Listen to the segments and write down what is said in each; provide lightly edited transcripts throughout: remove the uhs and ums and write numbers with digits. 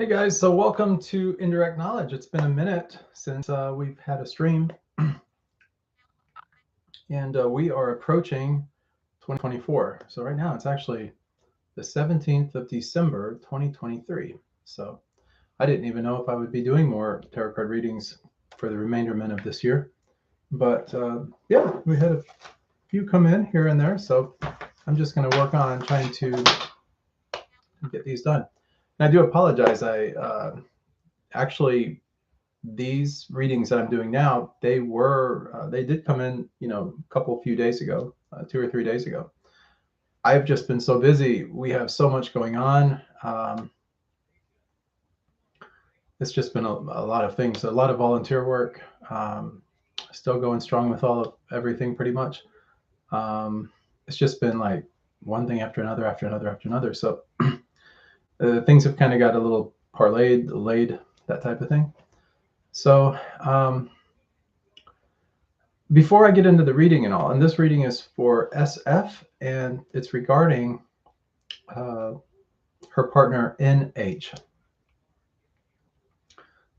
Hey guys, so welcome to Indirect Knowledge. It's been a minute since we've had a stream, and we are approaching 2024. So right now it's actually the 17th of December, 2023. So I didn't even know if I would be doing more tarot card readings for the remainder of this year. But yeah, we had a few come in here and there. So I'm just going to work on trying to get these done. And I do apologize. Actually, these readings that I'm doing now, they did come in, a few days ago, 2 or 3 days ago. I've just been so busy. We have so much going on. It's just been a lot of things, a lot of volunteer work. Still going strong with everything pretty much. It's just been like one thing after another, after another, after another. So things have kind of got a little parlayed, delayed, that type of thing. So before I get into the reading and all, and this reading is for SF, and it's regarding her partner NH.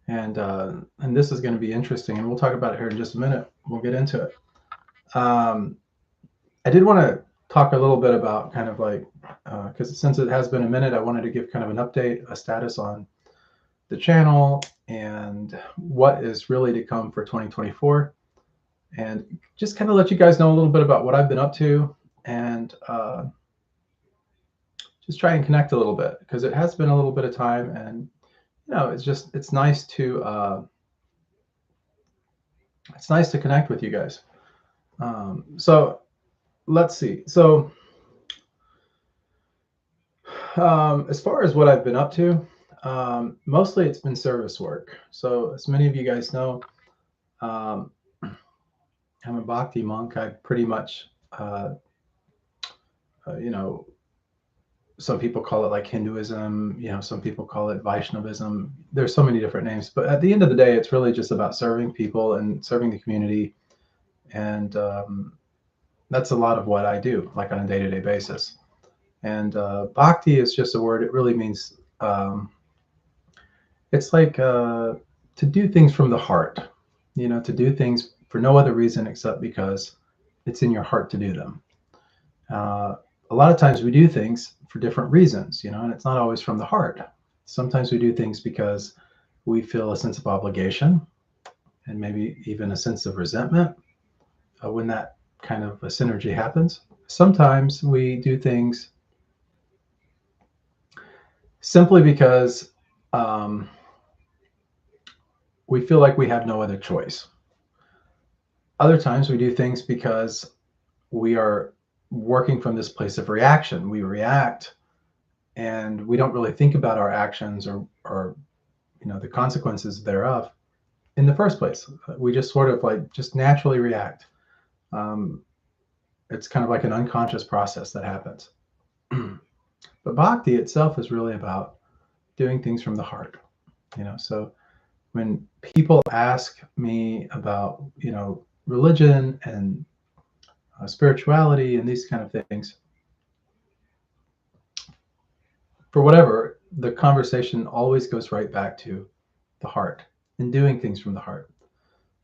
And this is going to be interesting, and we'll talk about it here in just a minute. We'll get into it. I did want to talk a little bit about kind of like, because since it has been a minute, I wanted to give kind of an update, a status on the channel and what is really to come for 2024. And just kind of let you guys know a little bit about what I've been up to, and just try and connect a little bit, because it has been a little bit of time, and it's nice to connect with you guys. So let's see. So as far as what I've been up to, mostly it's been service work. So as many of you guys know, I'm a Bhakti monk. I pretty much, some people call it like Hinduism, some people call it Vaishnavism. There's so many different names, but at the end of the day, it's really just about serving people and serving the community. And that's a lot of what I do, like on a day-to-day basis. And Bhakti is just a word. It really means, it's like to do things from the heart, to do things for no other reason except because it's in your heart to do them. A lot of times we do things for different reasons, and it's not always from the heart. Sometimes we do things because we feel a sense of obligation, and maybe even a sense of resentment when that kind of a synergy happens. Sometimes we do things simply because we feel like we have no other choice. Other times we do things because we are working from this place of reaction. We react, and we don't really think about our actions or the consequences thereof in the first place. We just sort of like just naturally react. It's kind of like an unconscious process that happens. But Bhakti itself is really about doing things from the heart. So when people ask me about religion and spirituality and these kind of things, for whatever, the conversation always goes right back to the heart and doing things from the heart.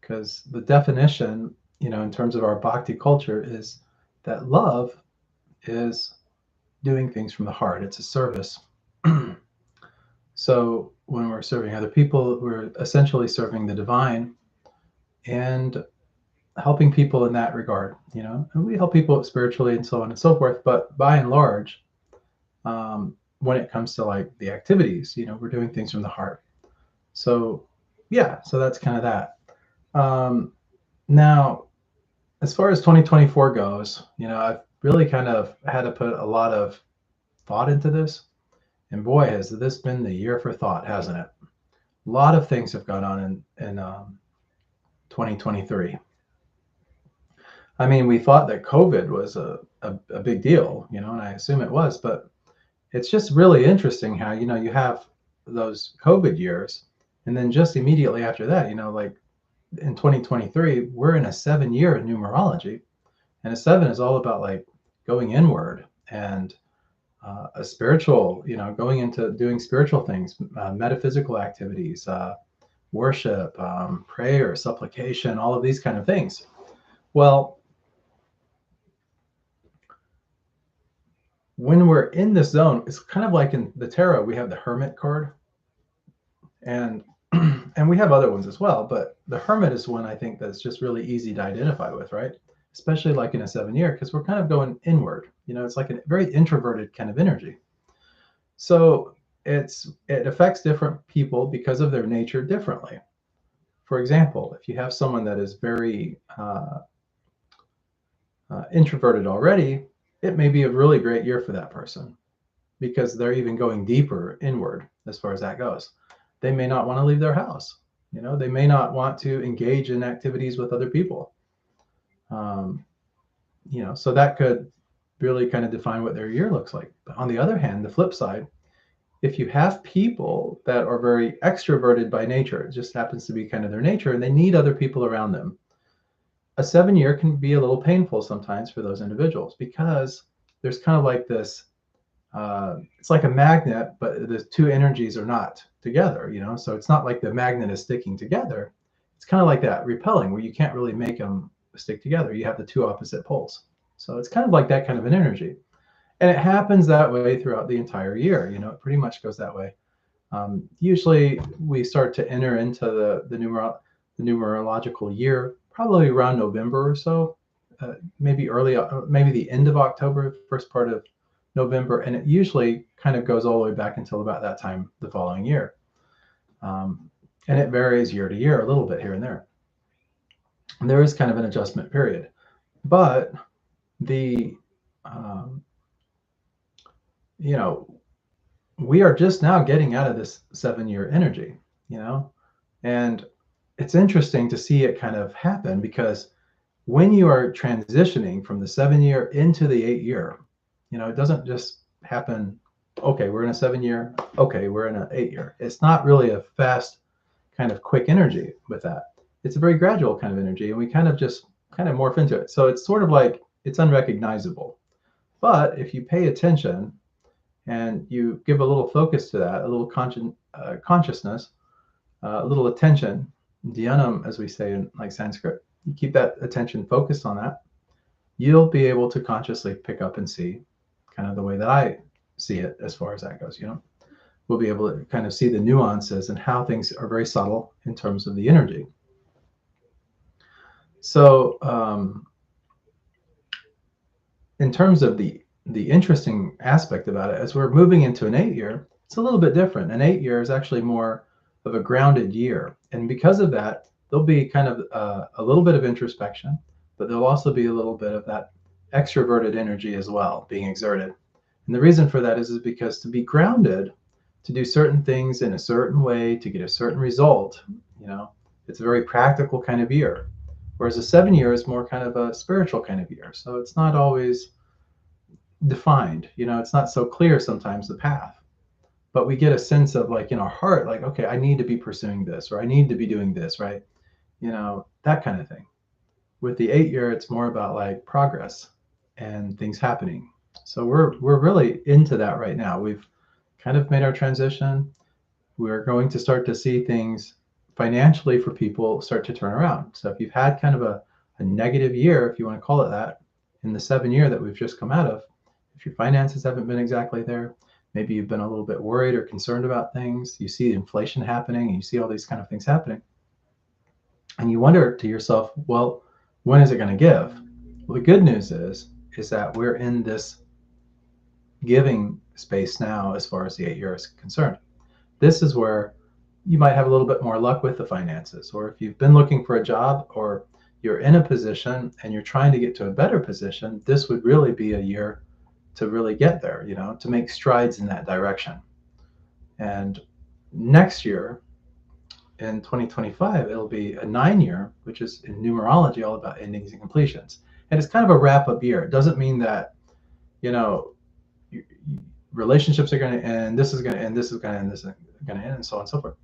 Because the definition, in terms of our Bhakti culture, is that love is doing things from the heart. It's a service. So when we're serving other people, we're essentially serving the divine and helping people in that regard, and we help people spiritually and so on and so forth. But by and large, when it comes to like the activities, we're doing things from the heart. So yeah, so that's kind of that. Now, as far as 2024 goes, I've really kind of had to put a lot of thought into this. And boy, has this been the year for thought, hasn't it? A lot of things have gone on in 2023. I mean, we thought that COVID was a big deal, and I assume it was, but it's just really interesting how, you have those COVID years, and then just immediately after that, like in 2023, we're in a 7-year in numerology, and a 7 is all about like going inward and a spiritual, going into doing spiritual things, metaphysical activities, worship, prayer, supplication, all of these kind of things. Well, when we're in this zone, it's kind of like in the tarot, we have the Hermit card, and and we have other ones as well, but the Hermit is one I think that's just really easy to identify with, right? Especially like in a 7-year, because we're kind of going inward. It's like a very introverted kind of energy. So it affects different people because of their nature differently. For example, if you have someone that is very introverted already, it may be a really great year for that person because they're even going deeper inward as far as that goes. They may not want to leave their house. They may not want to engage in activities with other people. So that could really kind of define what their year looks like. But on the other hand, the flip side, if you have people that are very extroverted by nature, it just happens to be kind of their nature, and they need other people around them, a 7-year can be a little painful sometimes for those individuals because there's kind of like this, it's like a magnet, but the two energies are not together, so it's not like the magnet is sticking together. It's kind of like that repelling where you can't really make them stick together. You have the two opposite poles. So it's kind of like that kind of an energy. And it happens that way throughout the entire year. It pretty much goes that way. Usually we start to enter into the numerological year probably around November or so, maybe maybe the end of October, first part of November, and it usually kind of goes all the way back until about that time the following year. And it varies year to year a little bit here and there. And there is kind of an adjustment period, but the we are just now getting out of this 7-year energy, and it's interesting to see it kind of happen because when you are transitioning from the 7-year into the 8-year, it doesn't just happen. Okay, we're in a 7-year. Okay, we're in an 8-year. It's not really a fast kind of quick energy with that. It's a very gradual kind of energy, and we kind of morph into it. So it's sort of like it's unrecognizable. But if you pay attention and you give a little focus to that, a little consciousness, a little attention, dhyanam, as we say in like Sanskrit, you keep that attention focused on that, you'll be able to consciously pick up and see kind of the way that I see it as far as that goes. We'll be able to kind of see the nuances and how things are very subtle in terms of the energy. So in terms of the interesting aspect about it, as we're moving into an 8-year, it's a little bit different. An 8-year is actually more of a grounded year. And because of that, there'll be kind of a little bit of introspection, but there'll also be a little bit of that extroverted energy as well being exerted. And the reason for that is because to be grounded, to do certain things in a certain way, to get a certain result, it's a very practical kind of year. Whereas a 7-year is more kind of a spiritual kind of year. So it's not always defined, it's not so clear sometimes the path, but we get a sense of like in our heart, like, okay, I need to be pursuing this, or I need to be doing this, right? That kind of thing. With the 8-year, it's more about like progress and things happening. So we're really into that right now. We've kind of made our transition. We're going to start to see things financially for people start to turn around. So if you've had kind of a negative year, if you want to call it that, in the 7-year that we've just come out of, if your finances haven't been exactly there, maybe you've been a little bit worried or concerned about things, you see inflation happening and you see all these kind of things happening, and you wonder to yourself, well, when is it going to give? Well, the good news is that we're in this giving space now as far as the 8-year is concerned. This is where you might have a little bit more luck with the finances, or if you've been looking for a job or you're in a position and you're trying to get to a better position, this would really be a year to really get there, to make strides in that direction. And next year, in 2025, it'll be a 9-year, which is in numerology all about endings and completions. And it's kind of a wrap-up year. It doesn't mean that, relationships are going to end, this is going to end, this is going to end, this is going to end, and so on and so forth.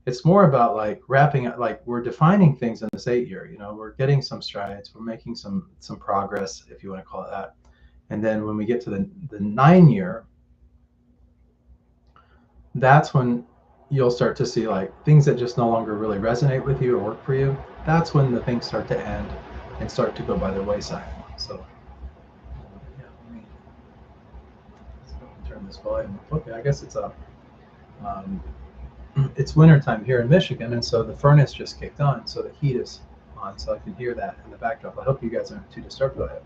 It's more about like wrapping up, like we're defining things in this 8-year. We're getting some strides, we're making some progress, if you want to call it that. And then when we get to the 9-year, that's when you'll start to see like things that just no longer really resonate with you or work for you. That's when the things start to end and start to go by the wayside. So yeah, let's go and turn this volume up. Okay, I guess it's up. Um, it's wintertime here in Michigan, and so the furnace just kicked on, so the heat is on, so I can hear that in the backdrop. I hope you guys aren't too disturbed by it.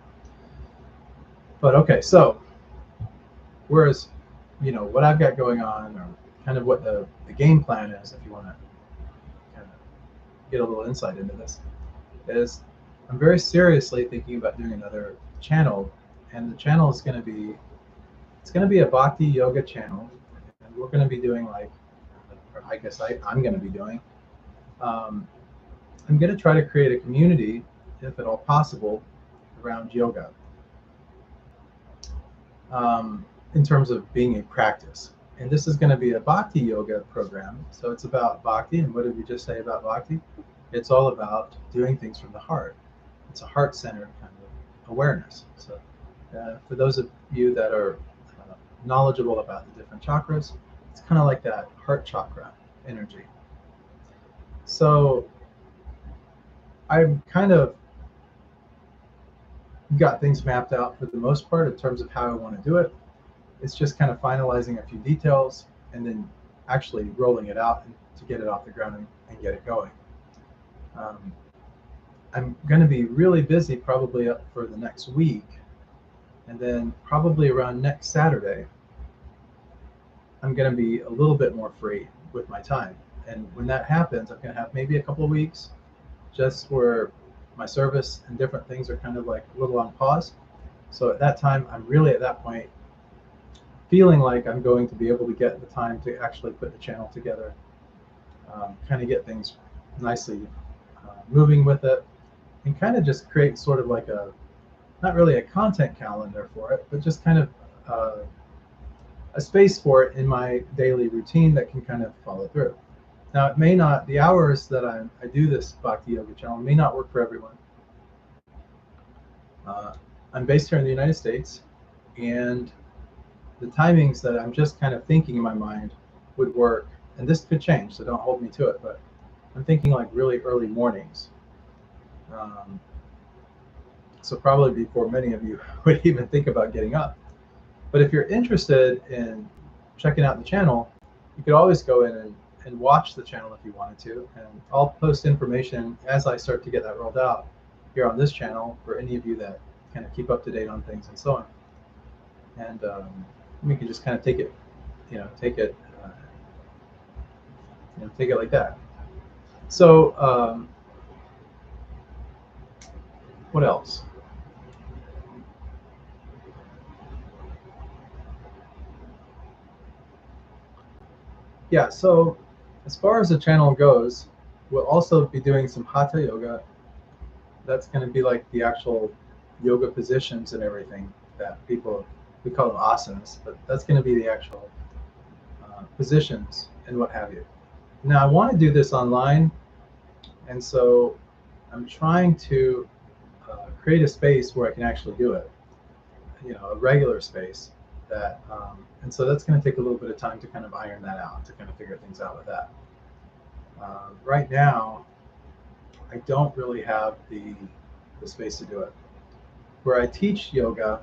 But okay, so whereas, what I've got going on, or kind of what the game plan is, if you want to kind of get a little insight into this, is I'm very seriously thinking about doing another channel, and the channel is going to be, it's going to be a Bhakti yoga channel, and we're going to be doing like, or I guess I'm going to be doing, um, I'm going to try to create a community, if at all possible, around yoga, in terms of being a practice. And this is going to be a Bhakti yoga program. So it's about Bhakti. And what did we just say about Bhakti? It's all about doing things from the heart. It's a heart-centered kind of awareness. So for those of you that are knowledgeable about the different chakras, it's kind of like that heart chakra energy. So I've kind of got things mapped out for the most part in terms of how I want to do it. It's just kind of finalizing a few details and then actually rolling it out to get it off the ground and get it going. I'm going to be really busy probably up for the next week, and then probably around next Saturday, I'm going to be a little bit more free with my time. And when that happens, I'm going to have maybe a couple of weeks just where my service and different things are kind of like a little on pause. So at that time, I'm really at that point feeling like I'm going to be able to get the time to actually put the channel together, kind of get things nicely moving with it, and kind of just create sort of like not really a content calendar for it, but just kind of a space for it in my daily routine that can kind of follow through. Now, it may not, the hours that I do this Bhakti Yoga channel may not work for everyone. I'm based here in the United States, and the timings that I'm just kind of thinking in my mind would work, and this could change, so don't hold me to it, but I'm thinking like really early mornings. So probably before many of you would even think about getting up. But if you're interested in checking out the channel, you could always go in and watch the channel if you wanted to, and I'll post information as I start to get that rolled out here on this channel for any of you that kind of keep up to date on things and so on. And we can just kind of take it like that. So what else? Yeah, so as far as the channel goes, we'll also be doing some Hatha yoga. That's going to be like the actual yoga positions and everything that we call them asanas, but that's going to be the actual positions and what have you. Now, I want to do this online, and so I'm trying to create a space where I can actually do it, a regular space that, and so that's going to take a little bit of time to kind of iron that out, to kind of figure things out with that. Right now, I don't really have the space to do it. Where I teach yoga,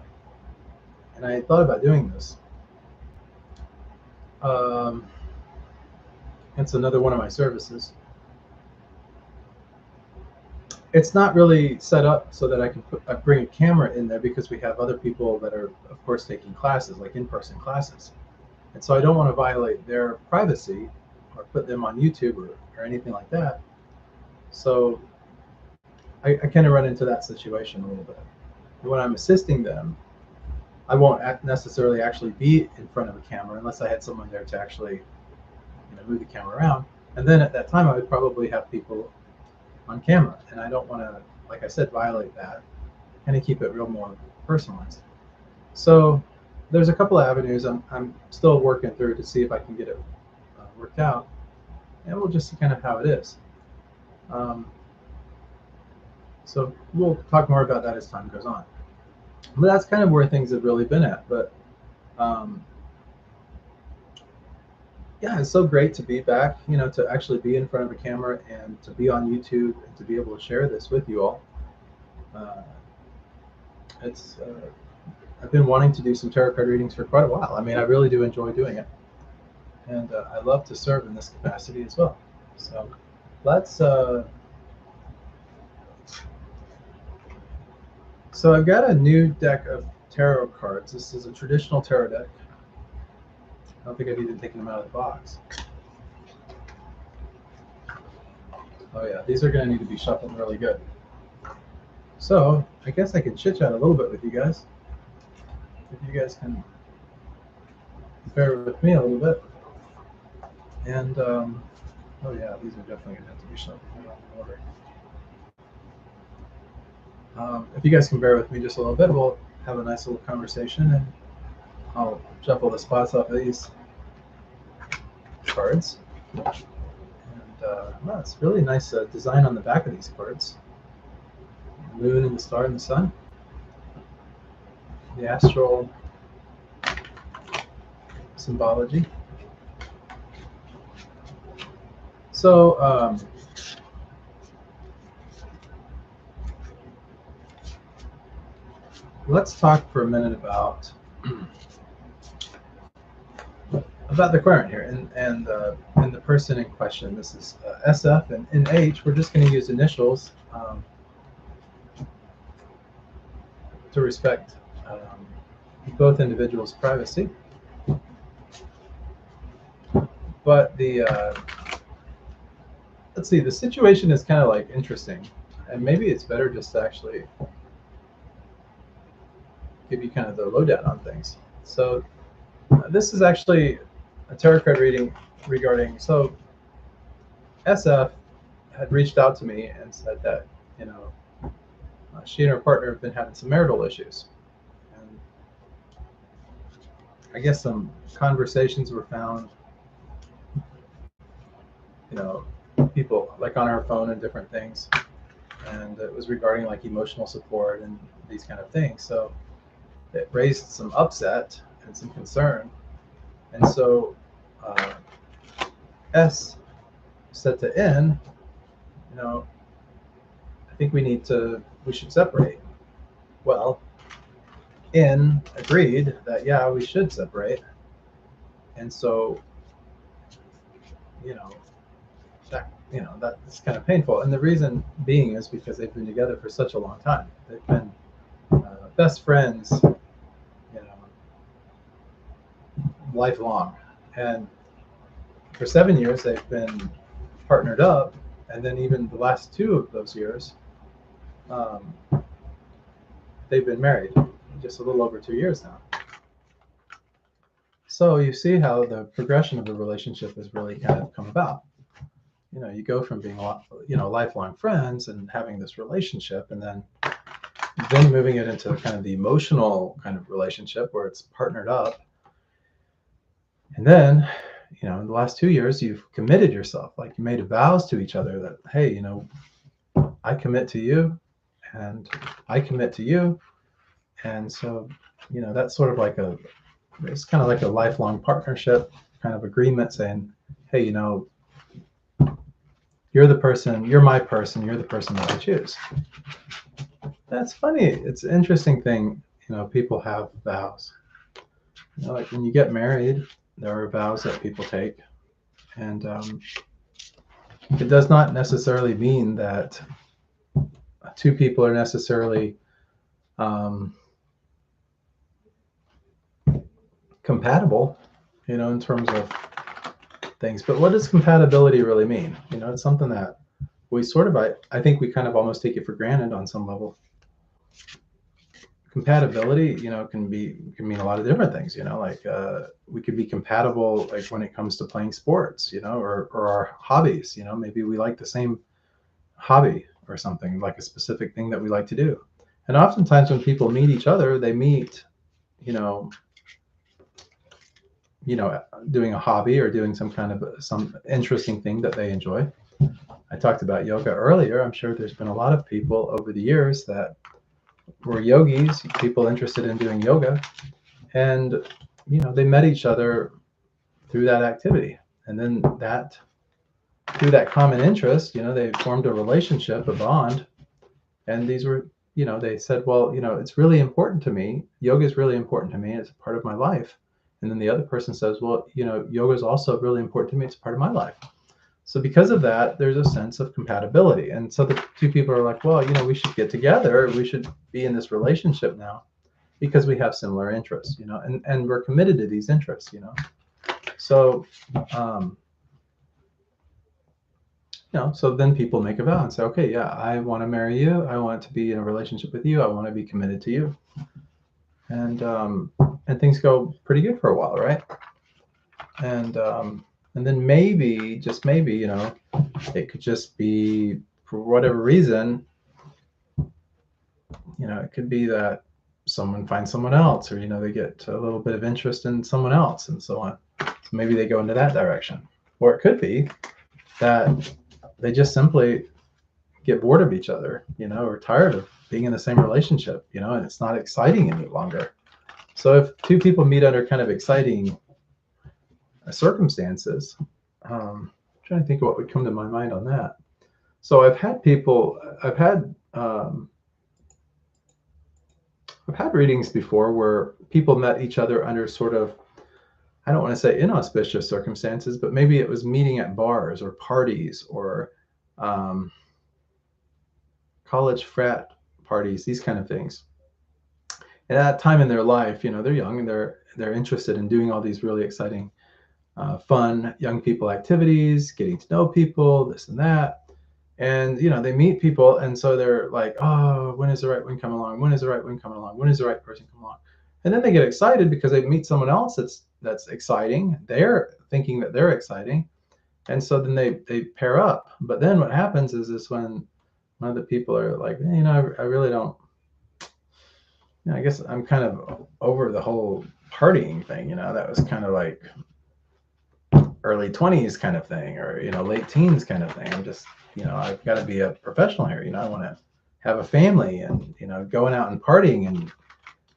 and I thought about doing this, it's another one of my services. It's not really set up so that I can bring a camera in there, because we have other people that are, of course, taking classes, like in-person classes. And so I don't want to violate their privacy or put them on YouTube or anything like that. So I kind of run into that situation a little bit. When I'm assisting them, I won't necessarily actually be in front of a camera unless I had someone there to actually move the camera around. And then at that time, I would probably have people on camera, and I don't want to, like I said, violate that, and to keep it real more personalized. So there's a couple of avenues I'm still working through to see if I can get it worked out, and we'll just see kind of how it is. So we'll talk more about that as time goes on. But that's kind of where things have really been at. But Yeah, it's so great to be back, to actually be in front of a camera and to be on YouTube and to be able to share this with you all. Uh, it's I've been wanting to do some tarot card readings for quite a while. I mean, I really do enjoy doing it, and I love to serve in this capacity as well. So let's. So I've got a new deck of tarot cards. This is a traditional tarot deck. I don't think I've even taken them out of the box. Oh yeah, these are going to need to be shuffled really good. So I guess I could chit chat a little bit with you guys. If you guys can bear with me a little bit. And oh yeah, these are definitely going to have to be shuffled in order. If you guys can bear with me just a little bit, we'll have a nice little conversation, and I'll shuffle the spots off of these cards. And well, it's really nice design on the back of these cards. The moon and the star and the sun. The astral symbology. So let's talk for a minute about the querent here and the person in question. This is SF, and in H, we're just going to use initials to respect both individuals' privacy. But the let's see, the situation is kind of like interesting, and maybe it's better just to actually give you kind of the lowdown on things. So this is actually a tarot card reading regarding. So SF had reached out to me and said that she and her partner have been having some marital issues, and I guess some conversations were found, people like on her phone and different things, and it was regarding like emotional support and these kind of things. So it raised some upset and some concern, and so uh, S said to N, I think we should separate. Well, N agreed that yeah, we should separate, and so you know that's kind of painful. And the reason being is because they've been together for such a long time. They've been best friends, lifelong, and for 7 years they've been partnered up, and then even the last 2 of those years, um, they've been married, just a little over 2 years now. So you see how the progression of the relationship has really kind of come about. You go from being lifelong friends and having this relationship, and then moving it into kind of the emotional kind of relationship where it's partnered up. And then, in the last 2 years, you've committed yourself, like you made vows to each other that, hey, I commit to you and I commit to you. And so, that's sort of like it's kind of like a lifelong partnership kind of agreement saying, hey, you're the person, you're my person, you're the person that I choose. That's funny. It's an interesting thing. People have vows. Like when you get married, there are vows that people take. And it does not necessarily mean that two people are necessarily compatible, in terms of things. But what does compatibility really mean? It's something that we sort of, I think we kind of almost take it for granted on some level. Compatibility, can mean a lot of different things. Like we could be compatible, like when it comes to playing sports, or our hobbies. Maybe we like the same hobby or something, like a specific thing that we like to do. And oftentimes when people meet each other, they meet, doing a hobby or doing some interesting thing that they enjoy. I talked about yoga earlier. I'm sure there's been a lot of people over the years that were yogis, people interested in doing yoga, and they met each other through that activity. And then that, through that common interest, they formed a relationship, a bond. And these were, they said, well, it's really important to me. Yoga is really important to me. It's a part of my life. And then the other person says, well, yoga is also really important to me. It's a part of my life. So because of that, there's a sense of compatibility. And so the two people are like, well, we should get together. We should be in this relationship now because we have similar interests, and we're committed to these interests, So, so then people make a vow and say, okay, yeah, I want to marry you. I want to be in a relationship with you. I want to be committed to you. And things go pretty good for a while, right? And then maybe, just maybe, it could just be, for whatever reason, it could be that someone finds someone else, or they get a little bit of interest in someone else, and so on. So maybe they go into that direction. Or it could be that they just simply get bored of each other, or tired of being in the same relationship, and it's not exciting any longer. So if two people meet under kind of exciting circumstances, I'm trying to think of what would come to my mind on that. So I've had readings before where people met each other under sort of, I don't want to say inauspicious circumstances, but maybe it was meeting at bars or parties or college frat parties, these kind of things. And at that time in their life, they're young and they're interested in doing all these really exciting, fun young people activities, getting to know people, this and that. And they meet people, and so they're like, oh, when is the right one coming along? When is the right one coming along? When is the right person coming along? And then they get excited because they meet someone else that's exciting. They're thinking that they're exciting, and so then they pair up. But then what happens is when one of the people are like, I really don't. I guess I'm kind of over the whole partying thing. That was kind of like early 20s kind of thing, or late teens kind of thing. I'm just, I've got to be a professional here. I want to have a family, and going out and partying and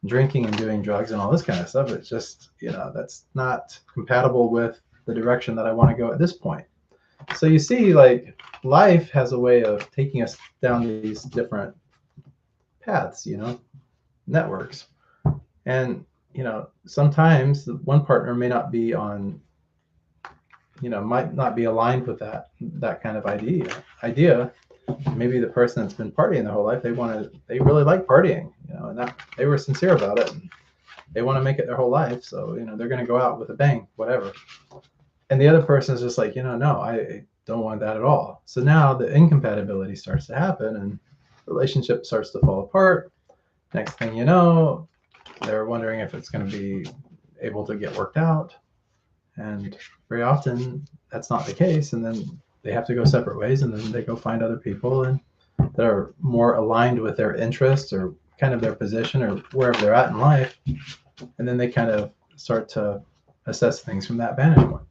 drinking and doing drugs and all this kind of stuff. It's just, that's not compatible with the direction that I want to go at this point. So you see, like, life has a way of taking us down these different paths, networks. And sometimes one partner may not be on, might not be aligned with that kind of idea. Maybe the person that's been partying their whole life, they really like partying, and that they were sincere about it, and they want to make it their whole life. So they're going to go out with a bang, whatever. And the other person is just like, no, I don't want that at all. So now the incompatibility starts to happen, and relationship starts to fall apart. Next thing you know, they're wondering if it's going to be able to get worked out. And very often that's not the case. And then they have to go separate ways, and then they go find other people and that are more aligned with their interests or kind of their position or wherever they're at in life. And then they kind of start to assess things from that vantage point.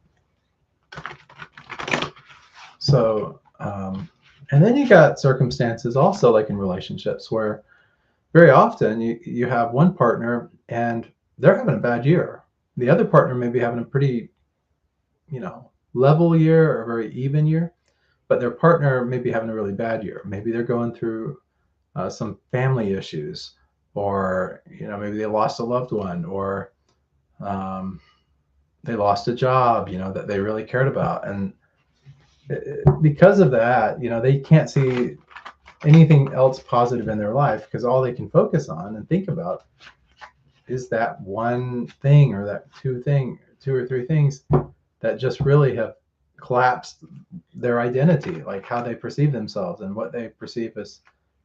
So, and then you got circumstances also, like in relationships, where very often you have one partner and they're having a bad year. The other partner may be having a pretty, level year or very even year, but their partner may be having a really bad year. Maybe they're going through some family issues, or maybe they lost a loved one, or they lost a job, that they really cared about, and because of that, they can't see anything else positive in their life, because all they can focus on and think about is that one thing or that two or three things that just really have collapsed their identity, like how they perceive themselves and what they perceive as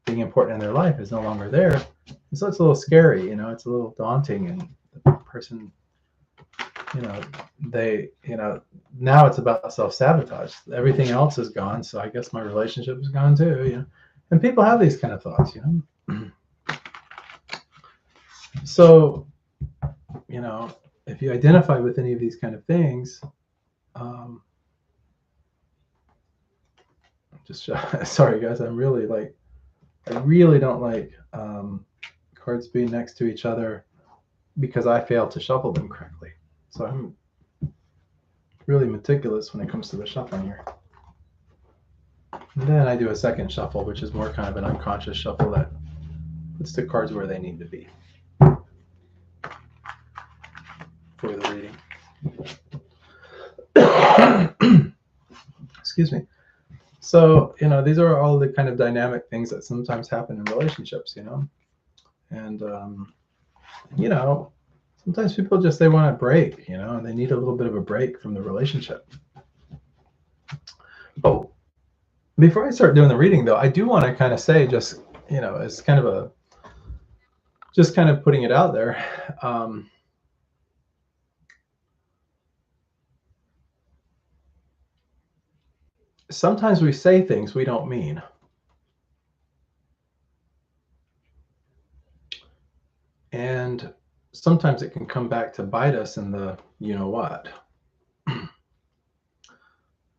being important in their life is no longer there. And so it's a little scary, it's a little daunting, and the person, they, now it's about self-sabotage. Everything else is gone, so I guess my relationship is gone too, and people have these kind of thoughts, So, if you identify with any of these kind of things, just sorry guys, I really don't like cards being next to each other because I failed to shuffle them correctly. So really meticulous when it comes to the shuffling here. And then I do a second shuffle, which is more kind of an unconscious shuffle that puts the cards where they need to be for the reading. Excuse me. So, these are all the kind of dynamic things that sometimes happen in relationships, and, sometimes people just, they want a break, and they need a little bit of a break from the relationship. Oh, before I start doing the reading though, I do want to kind of say just, as kind of just kind of putting it out there. Sometimes we say things we don't mean. And sometimes it can come back to bite us in the what.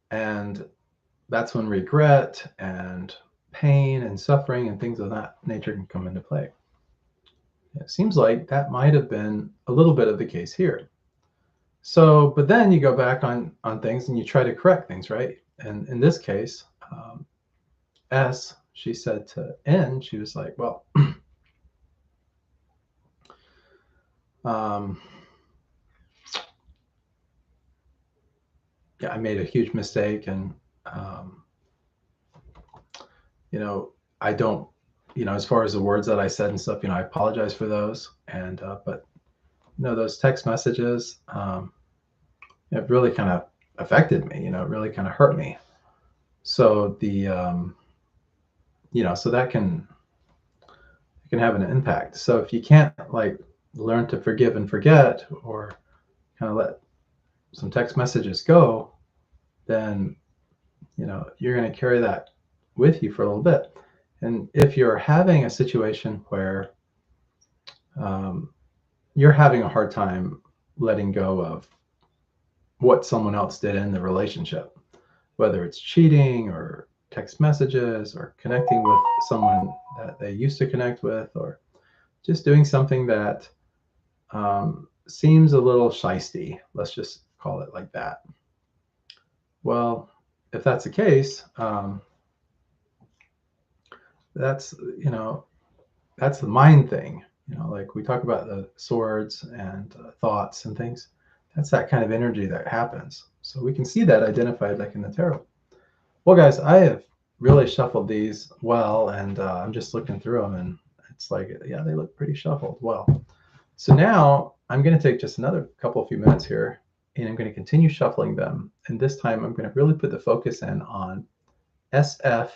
And that's when regret and pain and suffering and things of that nature can come into play. It seems like that might have been a little bit of the case here. So, but then you go back on things and you try to correct things, right? And in this case, S, she said to N, she was like, well, yeah, I made a huge mistake, and I don't, as far as the words that I said and stuff, I apologize for those. And but those text messages, it really kind of affected me. It really kind of hurt me. So the so that can have an impact. So if you can't like learn to forgive and forget, or kind of let some text messages go, then you're going to carry that with you for a little bit. And if you're having a situation where you're having a hard time letting go of what someone else did in the relationship, whether it's cheating or text messages or connecting with someone that they used to connect with, or just doing something that seems a little shisty, let's just call it like that. Well, if that's the case, that's that's the mind thing. Like we talk about the swords and thoughts and things. That's that kind of energy that happens. So we can see that identified like in the tarot. Well, guys, I have really shuffled these well, and I'm just looking through them, and it's like, yeah, they look pretty shuffled well. So now I'm going to take just another few minutes here, and I'm going to continue shuffling them. And this time I'm going to really put the focus in on SF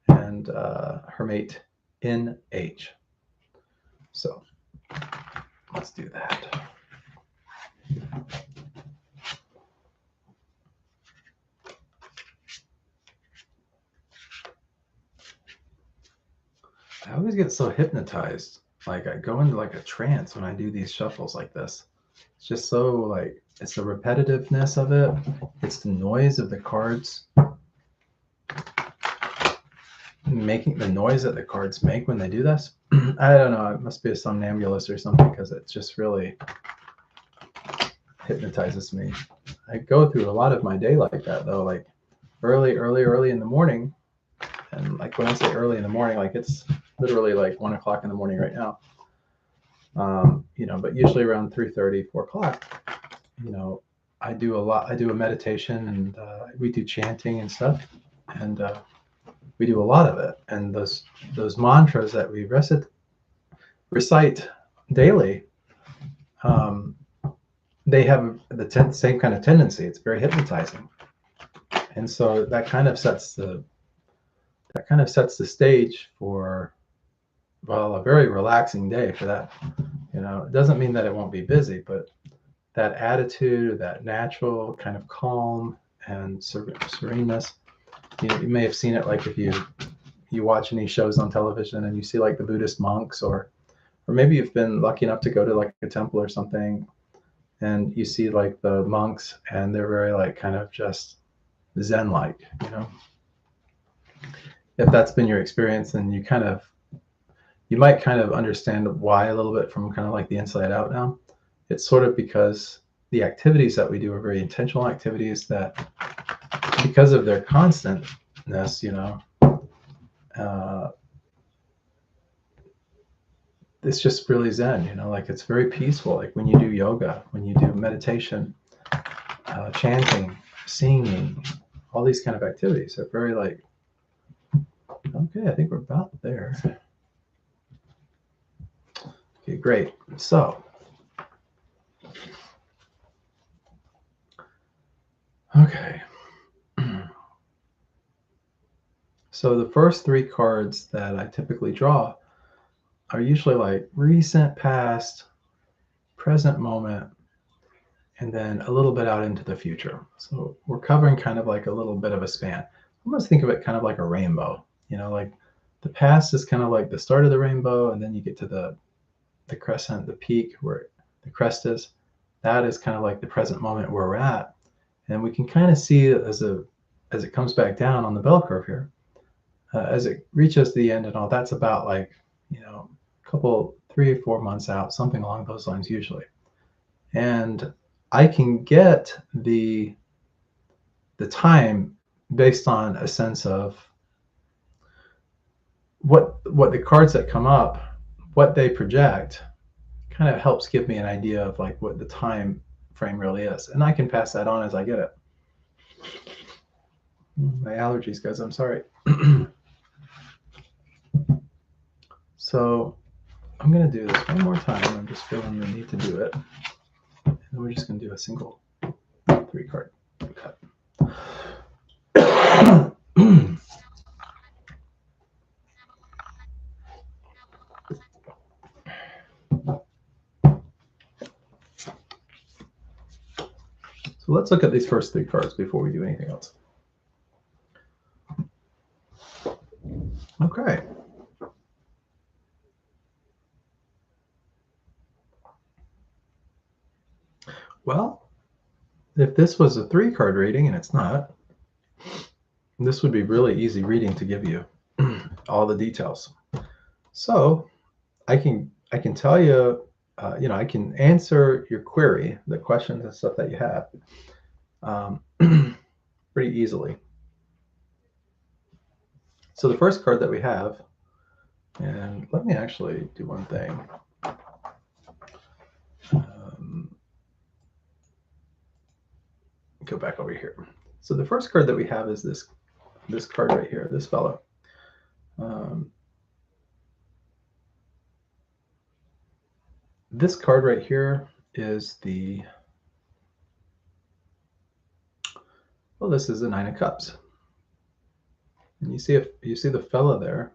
and her mate NH. So let's do that. I always get so hypnotized. Like I go into like a trance when I do these shuffles like this. It's just so like, it's the repetitiveness of it. It's the noise of the cards. Making the noise that the cards make when they do this. I don't know. It must be a somnambulist or something, because it just really hypnotizes me. I go through a lot of my day like that though, like early in the morning. And like when I say early in the morning, like it's literally like 1 o'clock in the morning right now. But usually around 3:30, 4 o'clock, I do a meditation, and we do chanting and stuff. And we do a lot of it. And those mantras that we recite daily, they have the same kind of tendency. It's very hypnotizing. And so that kind of sets the stage for, well, a very relaxing day for that. It doesn't mean that it won't be busy, but that attitude, that natural kind of calm and sereneness, you may have seen it, like if you watch any shows on television and you see like the Buddhist monks, or maybe you've been lucky enough to go to like a temple or something, and you see like the monks, and they're very like kind of just Zen-like, If that's been your experience, then you might kind of understand why a little bit from kind of like the inside out now. It's sort of because the activities that we do are very intentional activities that, because of their constantness, it's just really zen, like it's very peaceful. Like when you do yoga, when you do meditation, chanting, singing, all these kind of activities are very like, okay, I think we're about there. Okay, great. So, okay. So the first 3 cards that I typically draw are usually like recent, past, present moment, and then a little bit out into the future. So we're covering kind of like a little bit of a span. Almost think of it kind of like a rainbow. Like the past is kind of like the start of the rainbow, and then you get to the crescent, the peak where the crest is. That is kind of like the present moment where we're at. And we can kind of see as it comes back down on the bell curve here, as it reaches the end and all, that's about like, a couple, 3 or 4 months out, something along those lines usually. And I can get the time based on a sense of what the cards that come up, what they project, kind of helps give me an idea of like what the time frame really is, and I can pass that on as I get it. My allergies, guys, I'm sorry. So I'm going to do this one more time. I'm just feeling the need to do it. And then we're just going to do a single 3-card cut. So let's look at these first 3 cards before we do anything else. Okay. Well, if this was a 3-card reading, and it's not, this would be really easy reading to give you all the details. So I can tell you, I can answer your query, the questions and stuff that you have, pretty easily. So the first card that we have, and let me actually do one thing. Go back over here. So the first card that we have is this card right here, this fellow. This card right here is this is the 9 of Cups. And you see the fellow there,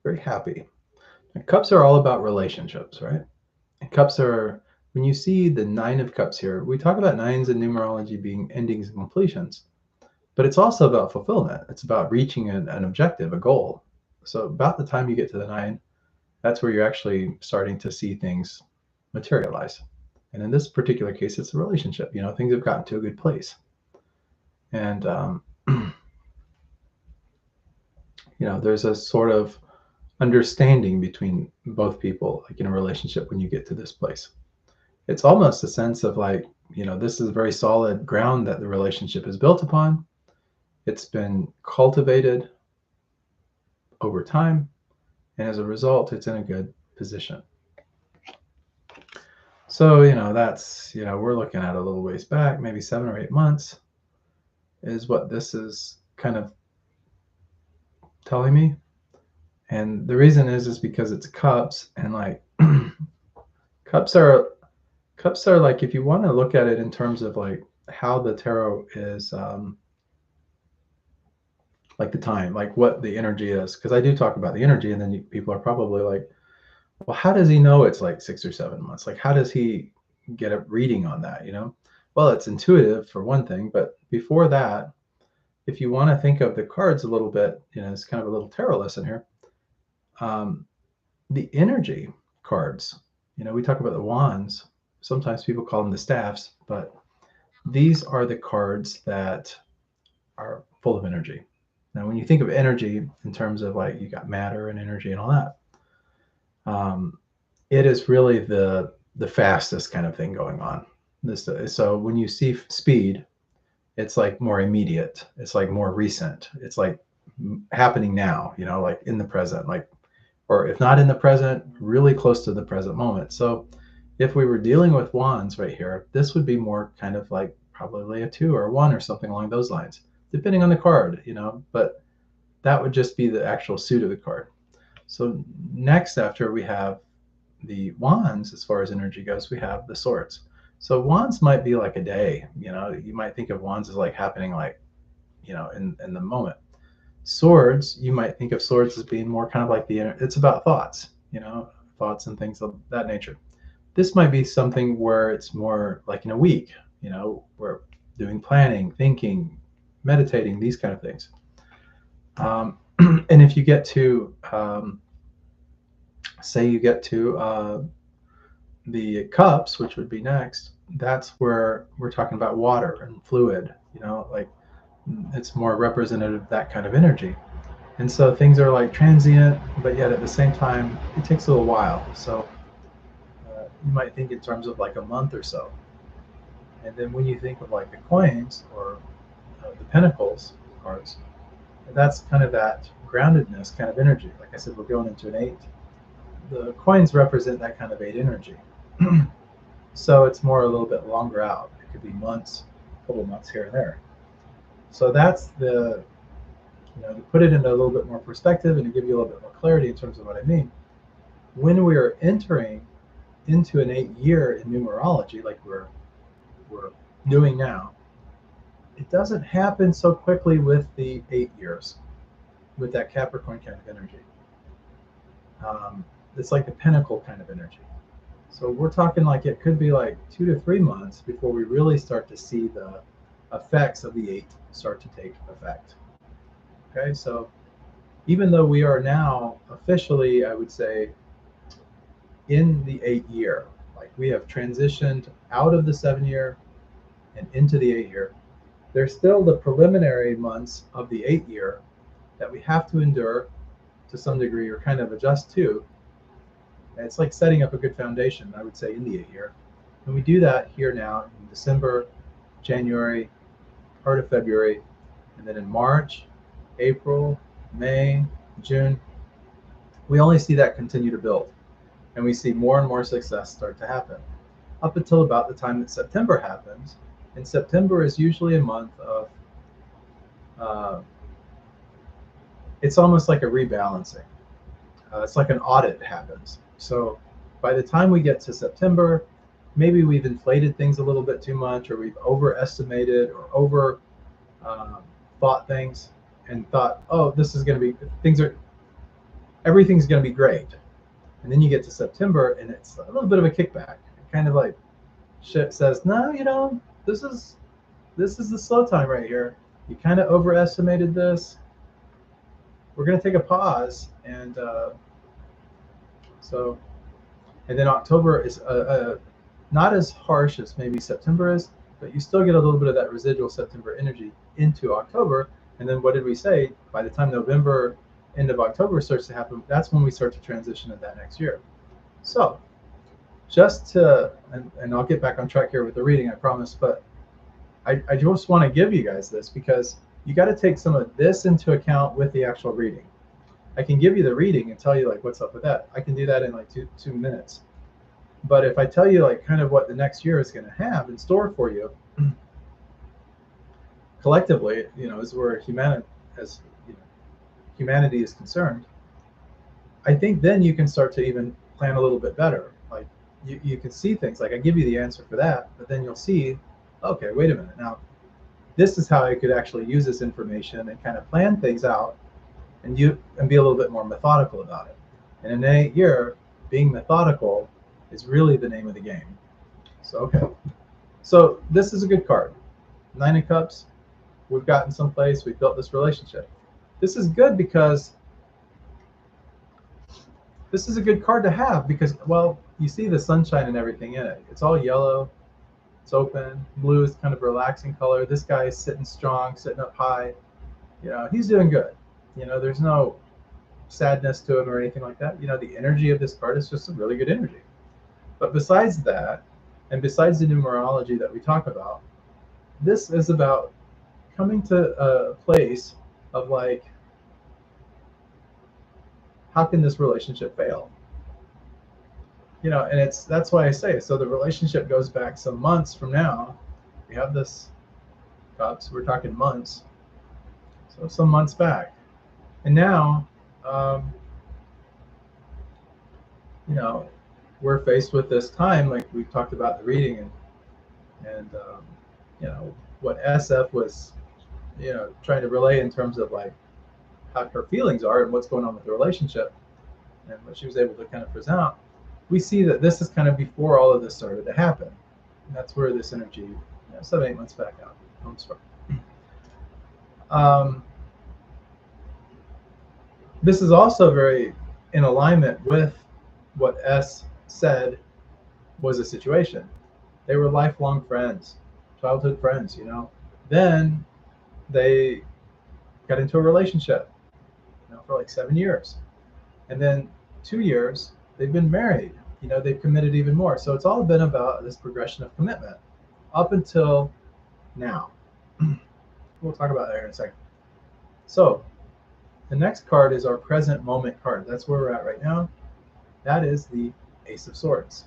very happy. And cups are all about relationships, right? And cups are, when you see the 9 of Cups here, we talk about 9s in numerology being endings and completions, but it's also about fulfillment. It's about reaching an objective, a goal. So about the time you get to the 9, that's where you're actually starting to see things materialize. And in this particular case, it's a relationship. Things have gotten to a good place. And, there's a sort of understanding between both people, like in a relationship, when you get to this place. It's almost a sense of like, this is a very solid ground that the relationship is built upon. It's been cultivated over time. And as a result, it's in a good position. So, that's, we're looking at a little ways back, maybe 7 or 8 months is what this is kind of telling me. And the reason is because it's cups, and like cups are like, if you want to look at it in terms of like how the tarot is, like the time, like what the energy is, because I do talk about the energy, and then people are probably like, well, how does he know it's like 6 or 7 months? Like, how does he get a reading on that? Well, it's intuitive for one thing, but before that, if you want to think of the cards a little bit, it's kind of a little tarot lesson here. The energy cards, we talk about the wands. Sometimes people call them the staffs, but these are the cards that are full of energy. Now, when you think of energy in terms of like you got matter and energy and all that, it is really the fastest kind of thing going on. This so when you see speed, it's like more immediate. It's like more recent. It's like happening now. Like in the present. Like, or if not in the present, really close to the present moment. So if we were dealing with wands right here, this would be more kind of like probably a 2 or a 1 or something along those lines, depending on the card. But that would just be the actual suit of the card. So next, after we have the wands, as far as energy goes, we have the swords. So wands might be like a day. You might think of wands as like happening like, in the moment. Swords, you might think of swords as being more kind of like it's about thoughts, thoughts and things of that nature. This might be something where it's more like in a week, we're doing planning, thinking, meditating, these kind of things. And if you get to, say you get to the cups, which would be next, that's where we're talking about water and fluid, like it's more representative of that kind of energy. And so things are like transient, but yet at the same time, it takes a little while. So you might think in terms of like a month or so. And then when you think of like the coins or the pentacles cards, that's kind of that groundedness kind of energy. Like I said, we're going into an 8. The coins represent that kind of 8 energy. So it's more a little bit longer out. It could be months, a couple months here and there. So that's to put it into a little bit more perspective and to give you a little bit more clarity in terms of what I mean. When we are entering into an 8-year in numerology, like we're doing now, it doesn't happen so quickly with the 8 years, with that Capricorn kind of energy. It's like the Pentacle kind of energy. So we're talking like it could be like 2 to 3 months before we really start to see the effects of the 8 start to take effect. Okay, so even though we are now officially, I would say, in the 8-year, like we have transitioned out of the 7-year and into the 8-year, there's still the preliminary months of the 8-year that we have to endure to some degree or kind of adjust to. And it's like setting up a good foundation, I would say, in the 8-year. And we do that here now in December, January, part of February, and then in March, April, May, June, we only see that continue to build. And we see more and more success start to happen up until about the time that September happens. And September is usually a month of, it's almost like a rebalancing. It's like an audit happens. So by the time we get to September, maybe we've inflated things a little bit too much, or we've overestimated or over thought things and thought, oh, this is going to be, everything's going to be great. And then you get to September and it's a little bit of a kickback. It kind of like shit says, no, this is the slow time right here. You kind of overestimated this. We're going to take a pause. And and then October is not as harsh as maybe September is, but you still get a little bit of that residual September energy into October. And then what did we say? By the time November, end of October starts to happen, that's when we start to transition to that next year. So just to, and I'll get back on track here with the reading, I promise, but I just want to give you guys this because you got to take some of this into account with the actual reading. I can give you the reading and tell you like what's up with that. I can do that in like two minutes. But if I tell you like kind of what the next year is going to have in store for you, collectively, as where humanity is concerned, I think then you can start to even plan a little bit better. Like you can see things like I give you the answer for that, but then you'll see, okay, wait a minute. Now, this is how I could actually use this information and kind of plan things out and be a little bit more methodical about it. And in an 8-year, being methodical is really the name of the game. So, okay. So this is a good card. 9 of Cups. We've gotten someplace. We've built this relationship. This is good because this is a good card to have because, well, you see the sunshine and everything in it. It's all yellow. It's open. Blue is kind of a relaxing color. This guy is sitting strong, sitting up high. He's doing good. There's no sadness to him or anything like that. The energy of this card is just a really good energy. But besides that, And besides the numerology that we talk about, this is about coming to a place of like, how can this relationship fail? You know, and that's why I say, so the relationship goes back some months from now. We have this cups, we're talking months, so some months back. And now, um, you know, we're faced with this time, like we've talked about the reading, and you know, what SF was, you know, trying to relay in terms of like how her feelings are and what's going on with the relationship, and what she was able to kind of present. We see that this is kind of before all of this started to happen. And that's where this energy, you know, 7, 8 months back out comes from. This is also very in alignment with what S said was a situation. They were lifelong friends, childhood friends, you know. Then they got into a relationship, you know, for like 7 years. And then 2 years, they've been married. You know, they've committed even more. So it's all been about this progression of commitment up until now. We'll talk about that here in a second. So the next card is our present moment card. That's where we're at right now. That is the Ace of Swords.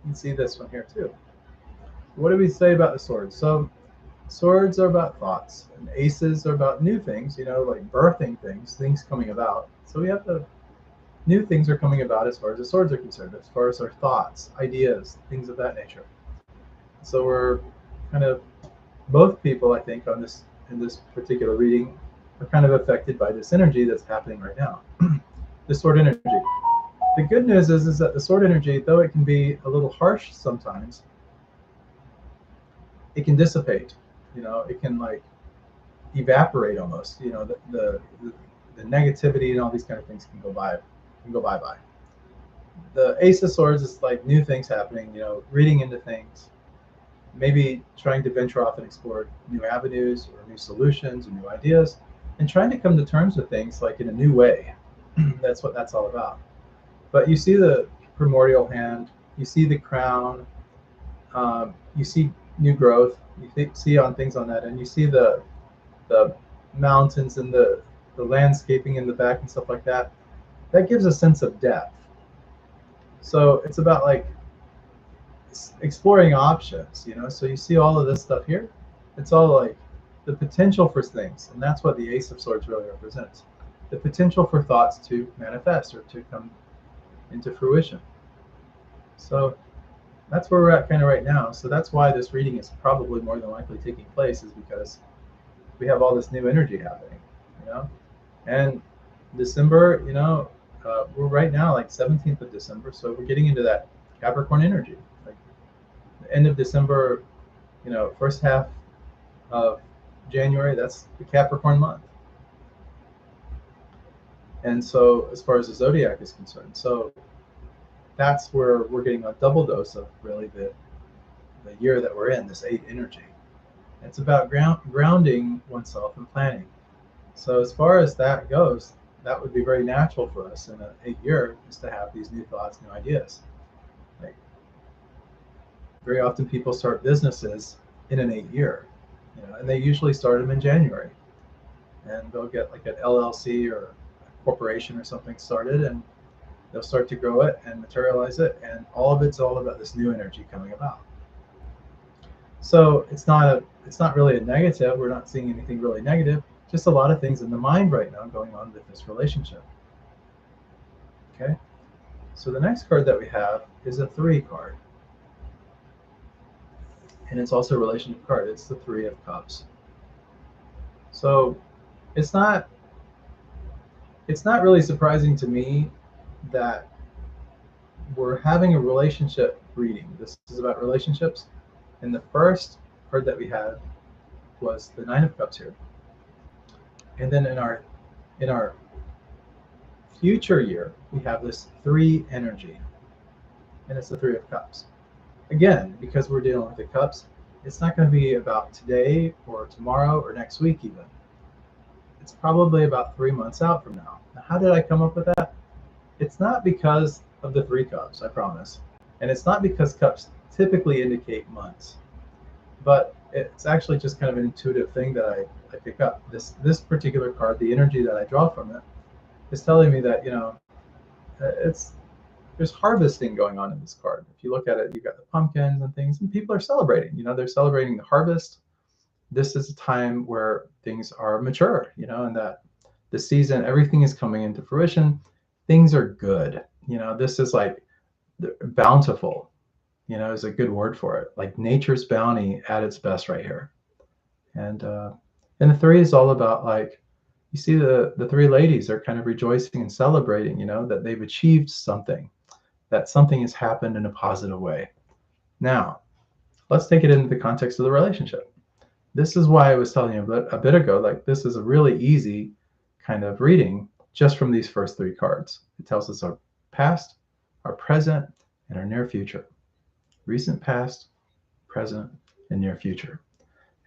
You can see this one here too. What do we say about the swords? So swords are about thoughts, and aces are about new things, you know, like birthing things, things coming about. So we have the new things are coming about as far as the swords are concerned, as far as our thoughts, ideas, things of that nature. So we're kind of, both people, I think, on this, in this particular reading, are kind of affected by this energy that's happening right now. The sword energy. The good news is that the sword energy, though it can be a little harsh sometimes, it can dissipate. You know, it can like evaporate almost. You know, the negativity and all these kind of things can go bye bye. The Ace of Swords is like new things happening. You know, reading into things, maybe trying to venture off and explore new avenues or new solutions or new ideas, and trying to come to terms with things like in a new way. That's what that's all about. But you see the primordial hand, you see the crown, you see new growth, you see on things on that, and you see the mountains and the landscaping in the back and stuff like that. That gives a sense of depth. So it's about like exploring options, you know. So you see all of this stuff here. It's all like the potential for things, and that's what the Ace of Swords really represents. The potential for thoughts to manifest or to come into fruition. So that's where we're at kind of right now. So that's why this reading is probably more than likely taking place, is because we have all this new energy happening, you know. And December, you know, we're right now like 17th of December, so we're getting into that Capricorn energy. Like the end of December, you know, first half of January, that's the Capricorn month. And so as far as the zodiac is concerned, so that's where we're getting a double dose of really the year that we're in, this 8 energy. It's about grounding oneself and planning. So as far as that goes, that would be very natural for us in an 8 year, is to have these new thoughts, new ideas. Like very often people start businesses in an 8 year, you know, and they usually start them in January, and they'll get like an LLC or a corporation or something started, and they'll start to grow it and materialize it, and all of it's all about this new energy coming about. So it's not really a negative. We're not seeing anything really negative. Just a lot of things in the mind right now going on with this relationship. Okay. So the next card that we have is a 3 card, and it's also a relationship card. It's the 3 of Cups. So it's not really surprising to me that we're having a relationship reading. This is about relationships. And the first card that we had was the 9 of Cups here. And then in our future year, we have this 3 energy. And it's the 3 of Cups. Again, because we're dealing with the cups, it's not going to be about today or tomorrow or next week even. It's probably about 3 months out from now. Now, how did I come up with that? It's not because of the three cups, I promise. And it's not because cups typically indicate months, but it's actually just kind of an intuitive thing that I pick up. This particular card, the energy that I draw from it, is telling me that, it's there's harvesting going on in this card. If you look at it, you've got the pumpkins and things, and people are celebrating. They're celebrating the harvest. This is a time where things are mature, and that the season, everything is coming into fruition. Things are good. This is like bountiful, is a good word for it. Like nature's bounty at its best right here. And the three is all about, like, you see the three ladies are kind of rejoicing and celebrating, that they've achieved something, that something has happened in a positive way. Now, let's take it into the context of the relationship. This is why I was telling you a bit ago, like, this is a really easy kind of reading just from these first three cards. It tells us our past, our present, and our near future. Recent past, present, and near future.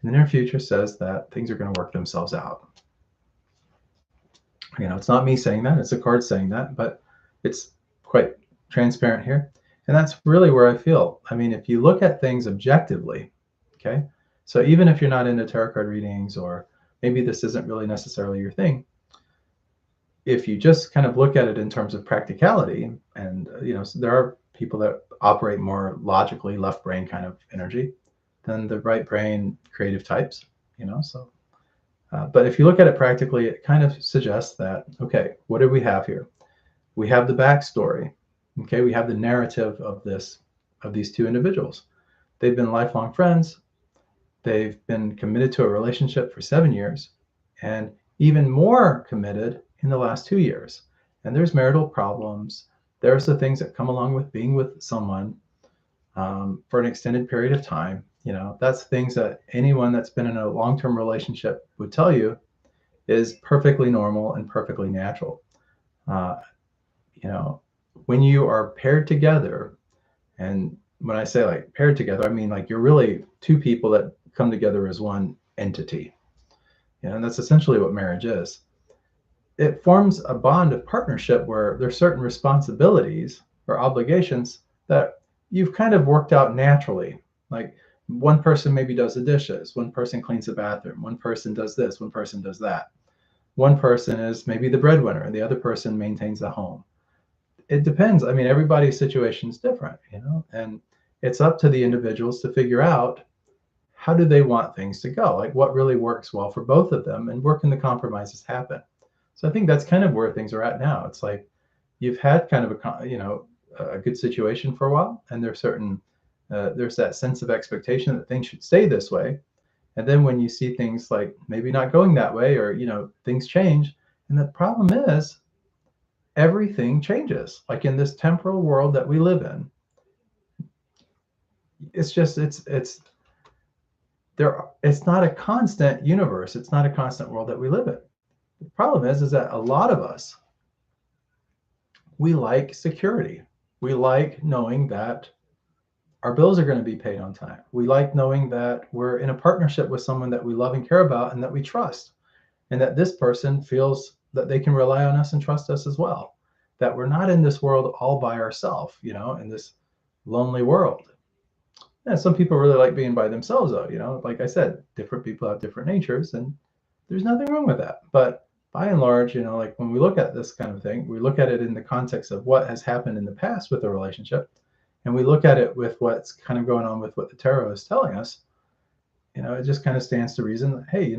And the near future says that things are going to work themselves out. It's not me saying that, it's a card saying that, but it's quite transparent here. And that's really where I feel. I mean, if you look at things objectively, okay, so even if you're not into tarot card readings, or maybe this isn't really necessarily your thing, if you just kind of look at it in terms of practicality, and so there are people that operate more logically, left brain kind of energy than the right brain creative types, so but if you look at it practically, it kind of suggests that, okay, what do we have here? We have the backstory. Okay, we have the narrative of these two individuals. They've been lifelong friends. They've been committed to a relationship for 7 years, and even more committed in the last 2 years. And there's marital problems. There's the things that come along with being with someone for an extended period of time. That's things that anyone that's been in a long-term relationship would tell you is perfectly normal and perfectly natural. When you are paired together, and when I say like paired together, I mean like you're really two people that come together as one entity. And that's essentially what marriage is. It forms a bond of partnership where there's certain responsibilities or obligations that you've kind of worked out naturally. Like, one person maybe does the dishes, one person cleans the bathroom, one person does this, one person does that. One person is maybe the breadwinner, and the other person maintains the home. It depends. I mean, everybody's situation is different, and it's up to the individuals to figure out how do they want things to go, like what really works well for both of them, and where can the compromises happen. So I think that's kind of where things are at now. It's like you've had kind of a good situation for a while, and there's that sense of expectation that things should stay this way. And then when you see things like maybe not going that way, or things change, and the problem is everything changes. Like in this temporal world that we live in, it's not a constant universe. It's not a constant world that we live in. The problem is that a lot of us, we like security. We like knowing that our bills are going to be paid on time. We like knowing that we're in a partnership with someone that we love and care about and that we trust, and that this person feels that they can rely on us and trust us as well. That we're not in this world all by ourselves, in this lonely world. And some people really like being by themselves, though. Like I said, different people have different natures, and there's nothing wrong with that. But by and large, like when we look at this kind of thing, we look at it in the context of what has happened in the past with a relationship, and we look at it with what's kind of going on with what the tarot is telling us. It just kind of stands to reason that, hey,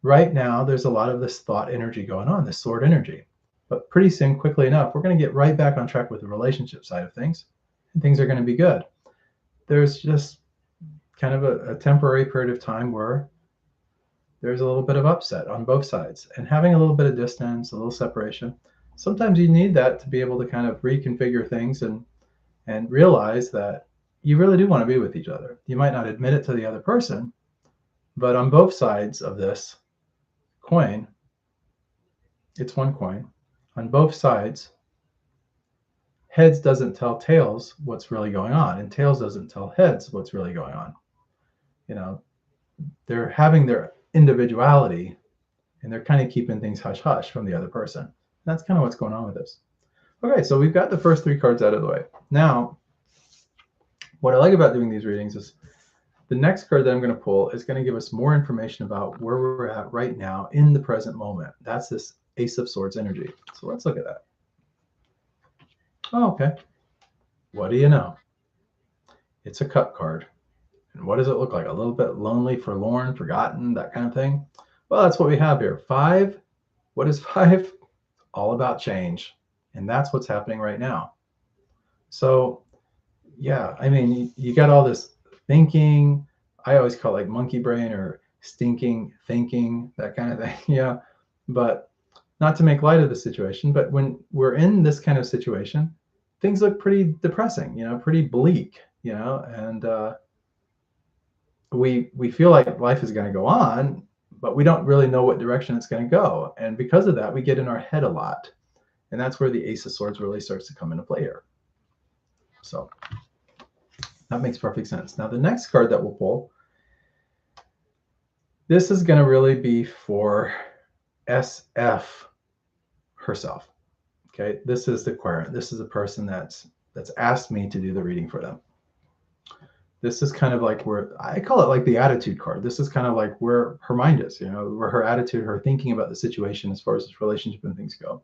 right now there's a lot of this thought energy going on, this sword energy. But pretty soon, quickly enough, we're going to get right back on track with the relationship side of things, and things are going to be good. There's just kind of a temporary period of time where there's a little bit of upset on both sides, and having a little bit of distance, a little separation. Sometimes you need that to be able to kind of reconfigure things and realize that you really do want to be with each other. You might not admit it to the other person, but on both sides of this coin, it's one coin. On both sides, heads doesn't tell tails what's really going on, and tails doesn't tell heads what's really going on. They're having their individuality, and they're kind of keeping things hush hush from the other person. That's kind of what's going on with this. Okay, so we've got the first three cards out of the way. Now, what I like about doing these readings is the next card that I'm going to pull is going to give us more information about where we're at right now in the present moment. That's this Ace of Swords energy. So let's look at that. Oh, okay. What do you know? It's a Cup card. And what does it look like? A little bit lonely, forlorn, forgotten, that kind of thing? Well, that's what we have here. 5. What is 5? All about change. And that's what's happening right now. So, yeah, I mean, you got all this thinking. I always call it like monkey brain or stinking thinking, that kind of thing. Yeah. But not to make light of the situation, but when we're in this kind of situation, things look pretty depressing, pretty bleak, and we feel like life is going to go on, but we don't really know what direction it's going to go. And because of that, we get in our head a lot. And that's where the Ace of Swords really starts to come into play here. So that makes perfect sense. Now, the next card that we'll pull, this is going to really be for SF herself. Okay, this is the querent. This is a person that's asked me to do the reading for them. This is kind of like where I call it like the attitude card. This is kind of like where her mind is, where her attitude, her thinking about the situation as far as this relationship and things go,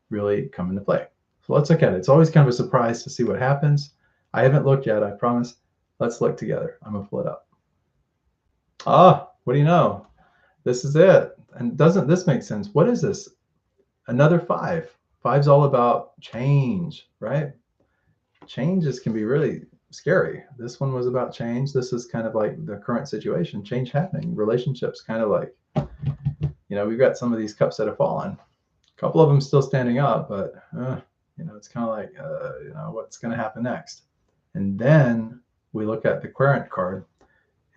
really come into play. So let's look at it. It's always kind of a surprise to see what happens. I haven't looked yet, I promise. Let's look together. I'm gonna pull it up. Ah, what do you know? This is it. And doesn't this make sense? What is this? Another 5. 5's all about change, right? Changes can be really scary. This one was about change. This is kind of like the current situation, change happening, relationships kind of like, we've got some of these cups that have fallen. A couple of them still standing up, but, it's kind of like, what's going to happen next? And then we look at the current card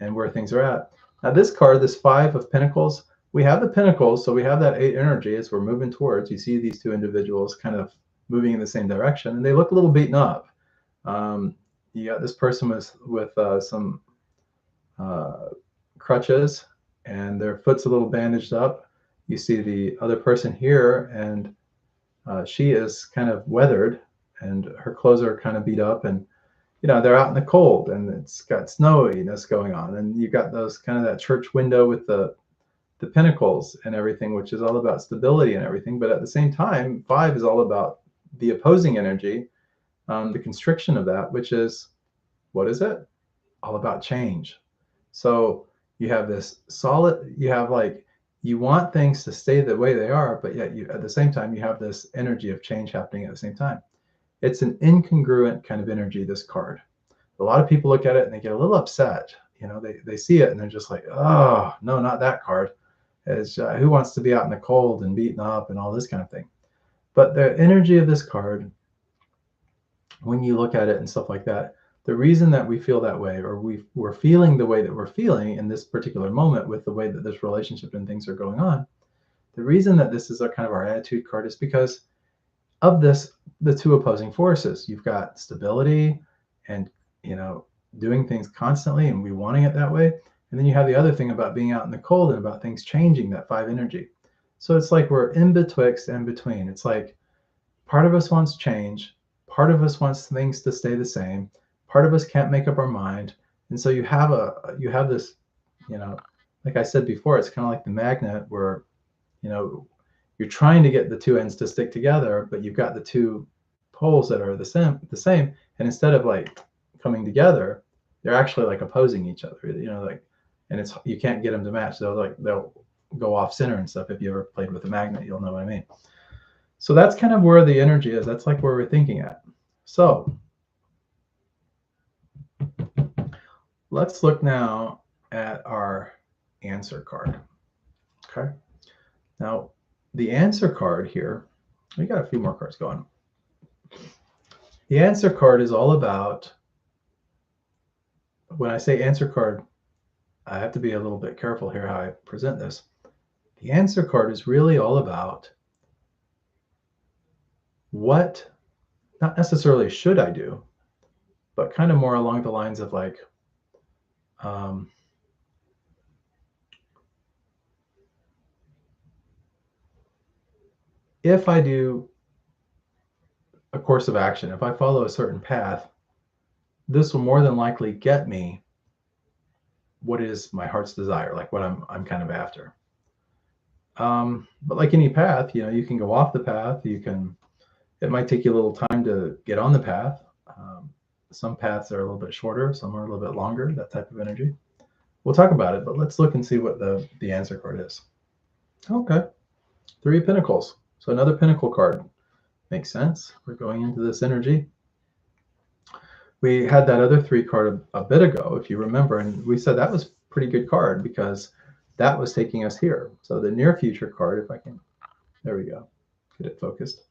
and where things are at. Now, this card, this 5 of Pentacles, we have the Pentacles, so we have that 8 energy as we're moving towards. You see these two individuals kind of moving in the same direction, and they look a little beaten up. You got this person with some crutches, and their foot's a little bandaged up. You see the other person here, and she is kind of weathered, and her clothes are kind of beat up, and they're out in the cold, and it's got snowiness going on, and you've got those kind of that church window with the pentacles and everything, which is all about stability and everything. But at the same time, 5 is all about the opposing energy, the constriction of that, which is, what is it? All about change. So you have this solid, you have like, you want things to stay the way they are, but yet at the same time, you have this energy of change happening at the same time. It's an incongruent kind of energy, this card. A lot of people look at it and they get a little upset. They see it and they're just like, oh, no, not that card. It's who wants to be out in the cold and beaten up and all this kind of thing. But the energy of this card, when you look at it and stuff like that, the reason that we feel that way, or we're feeling the way that we're feeling in this particular moment with the way that this relationship and things are going on, the reason that this is kind of our attitude card is because of the two opposing forces. You've got stability and, doing things constantly and we wanting it that way. And then you have the other thing about being out in the cold and about things changing, that 5 energy. So it's like we're in betwixt and between. It's like part of us wants change, part of us wants things to stay the same, part of us can't make up our mind. And so you have this, like I said before, it's kind of like the magnet where, you're trying to get the two ends to stick together, but you've got the two poles that are the same, and instead of like coming together, they're actually like opposing each other, and it's, you can't get them to match. They'll go off center and stuff. If you ever played with a magnet, you'll know what I mean. So that's kind of where the energy is. That's like where we're thinking at. So let's look now at our answer card. Okay. Now, the answer card here, we got a few more cards going. The answer card is all about, when I say answer card, I have to be a little bit careful here how I present this. The answer card is really all about what, not necessarily should I do, but kind of more along the lines of like, if I do a course of action. If I follow a certain path, this will more than likely get me what is my heart's desire, like what I'm kind of after. But like any path, you can go off the path. It might take you a little time to get on the path. Some paths are a little bit shorter, some are a little bit longer, that type of energy. We'll talk about it, but let's look and see what the answer card is. Okay, 3 of Pentacles. So another Pentacle card. Makes sense. We're going into this energy. We had that other 3 card a bit ago, if you remember, and we said that was pretty good card because that was taking us here. So the near future card, if I can, there we go, get it focused.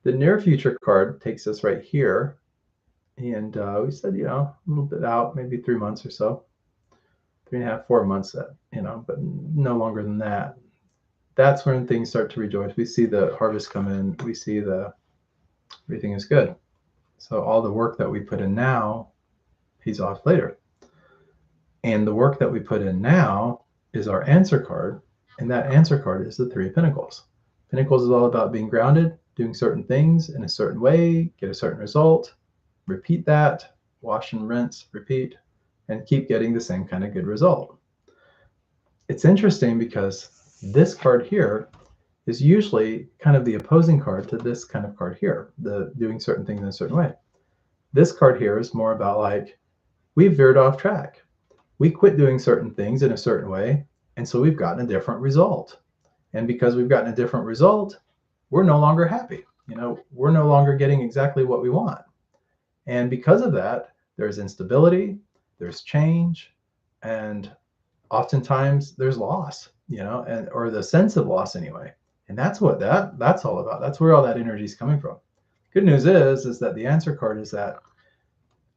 The near future card takes us right here. And we said, a little bit out, maybe 3 months or so, 3.5, 4 months, but no longer than that. That's when things start to rejoice. We see the harvest come in. We see everything is good. So all the work that we put in now pays off later. And the work that we put in now is our answer card. And that answer card is the 3 of Pentacles. Pentacles is all about being grounded, doing certain things in a certain way, get a certain result, repeat that, wash and rinse, repeat, and keep getting the same kind of good result. It's interesting because this card here is usually kind of the opposing card to this kind of card here, the doing certain things in a certain way. This card here is more about like, we've veered off track. We quit doing certain things in a certain way, and so we've gotten a different result. And because we've gotten a different result, we're no longer happy. We're no longer getting exactly what we want. And because of that, there's instability, there's change, and oftentimes there's loss, or the sense of loss anyway. And that's what that's all about. That's where all that energy is coming from. Good news is that the answer card is that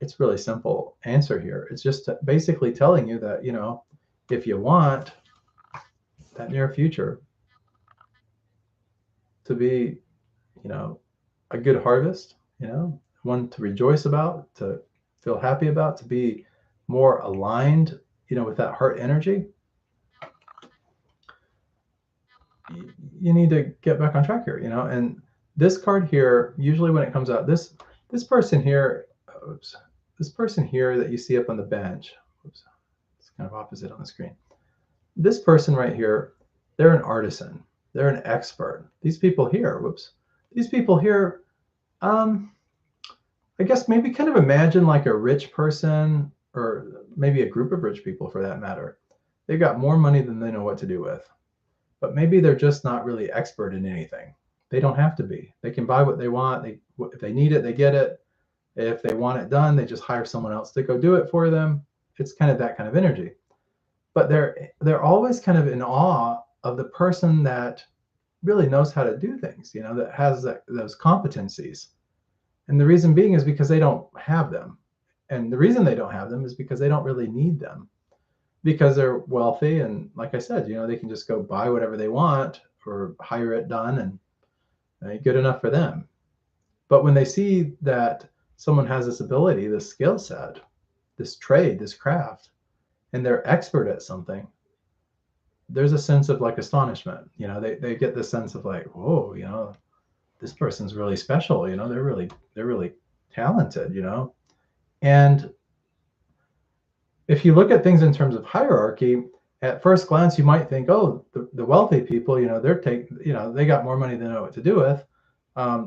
it's really simple answer here. It's just basically telling you that, if you want that near future to be, a good harvest, one to rejoice about, to feel happy about, to be more aligned, with that heart energy, you need to get back on track here, and this card here, usually when it comes out, this person here, this person here that you see up on the bench, it's kind of opposite on the screen. This person right here, they're an artisan, they're an expert. These people here, these people here, I guess maybe kind of imagine like a rich person, or maybe a group of rich people for that matter. They've got more money than they know what to do with, but maybe they're just not really expert in anything. They don't have to be. They can buy what they want. If they need it, they get it. If they want it done, they just hire someone else to go do it for them. It's kind of that kind of energy. But they're always kind of in awe of the person that really knows how to do things, that has those competencies. And the reason being is because they don't have them. And the reason they don't have them is because they don't really need them, because they're wealthy. And like I said, they can just go buy whatever they want or hire it done, and good enough for them. But when they see that someone has this ability, this skill set, this trade, this craft, and they're expert at something, there's a sense of like astonishment. They get this sense of like, whoa, this person's really special. They're really talented. And if you look at things in terms of hierarchy, at first glance, you might think, oh, the wealthy people, they got more money than they know what to do with.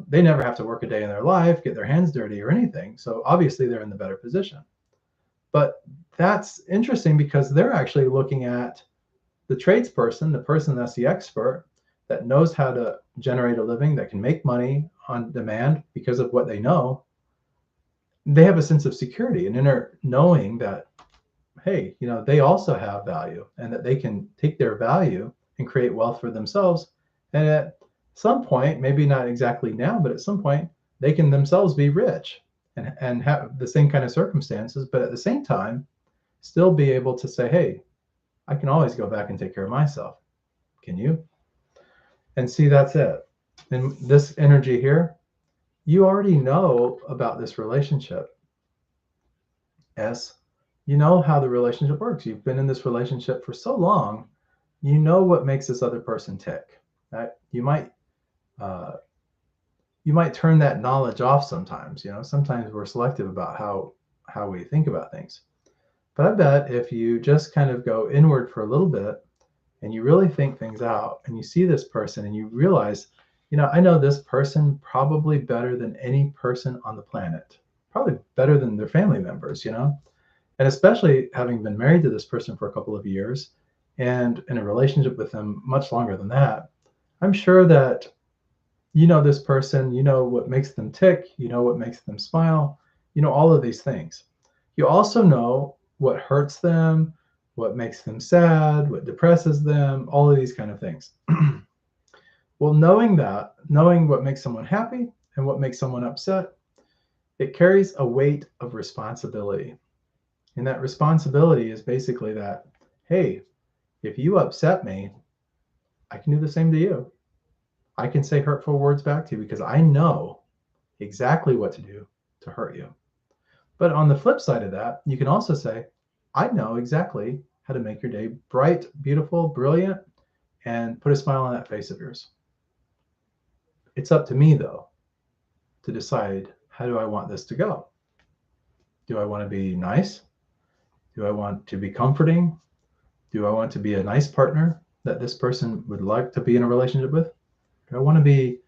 They never have to work a day in their life, get their hands dirty or anything. So obviously they're in the better position. But that's interesting because they're actually looking at the tradesperson, the person that's the expert, that knows how to generate a living, that can make money on demand because of what they know. They have a sense of security and inner knowing that, hey, they also have value, and that they can take their value and create wealth for themselves. And at some point, maybe not exactly now, but at some point, they can themselves be rich and have the same kind of circumstances, but at the same time, still be able to say, hey, I can always go back and take care of myself. Can you? And see, that's it. And this energy here, you already know about this relationship. You know how the relationship works. You've been in this relationship for so long, you know what makes this other person tick. Right? You might you might turn that knowledge off sometimes. Sometimes we're selective about how we think about things. But I bet if you just kind of go inward for a little bit and you really think things out and you see this person and you realize, I know this person probably better than any person on the planet, probably better than their family members, and especially having been married to this person for a couple of years and in a relationship with them much longer than that, I'm sure that this person, what makes them tick, what makes them smile, all of these things. You also know what hurts them, what makes them sad, what depresses them, all of these kind of things. Well, knowing what makes someone happy and what makes someone upset, it carries a weight of responsibility. And that responsibility is basically that, hey, if you upset me, I can do the same to you. I can say hurtful words back to you because I know exactly what to do to hurt you. But on the flip side of that, you can also say, I know exactly how to make your day bright, beautiful, brilliant, and put a smile on that face of yours. It's up to me, though, to decide, how do I want this to go? Do I want to be nice? Do I want to be comforting? Do I want to be a nice partner that this person would like to be in a relationship with? Do I want to be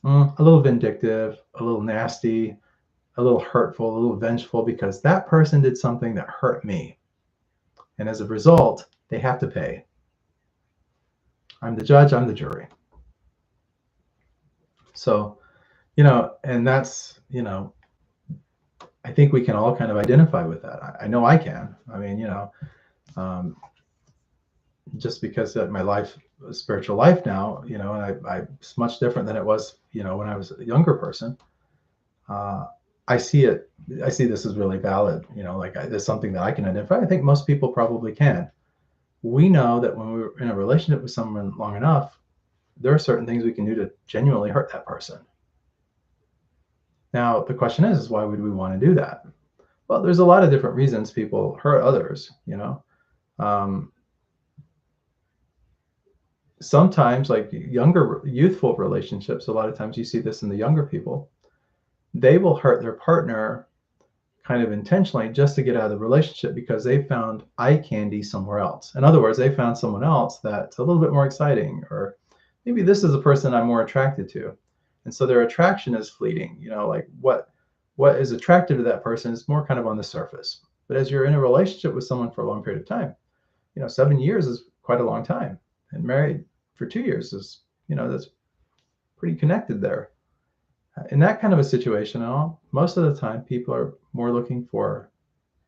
a little vindictive, a little nasty, a little hurtful, a little vengeful because that person did something that hurt me? And as a result, they have to pay. I'm the judge, I'm the jury. So, and that's, I think we can all kind of identify with that. I know I can. I mean, just because of my spiritual life now, and it's much different than it was, when I was a younger person. I see this as really valid, like there's something that I can identify. I think most people probably can. We know that when we're in a relationship with someone long enough, there are certain things we can do to genuinely hurt that person. Now, the question is why would we want to do that? Well, there's a lot of different reasons people hurt others, sometimes like youthful relationships, a lot of times you see this in the younger people, they will hurt their partner kind of intentionally just to get out of the relationship because they found eye candy somewhere else. In other words, they found someone else that's a little bit more exciting, or maybe this is a person I'm more attracted to. And so their attraction is fleeting, like what is attractive to that person is more kind of on the surface. But as you're in a relationship with someone for a long period of time, 7 years is quite a long time, and married for 2 years is, that's pretty connected there. In that kind of a situation, most of the time, people are more looking for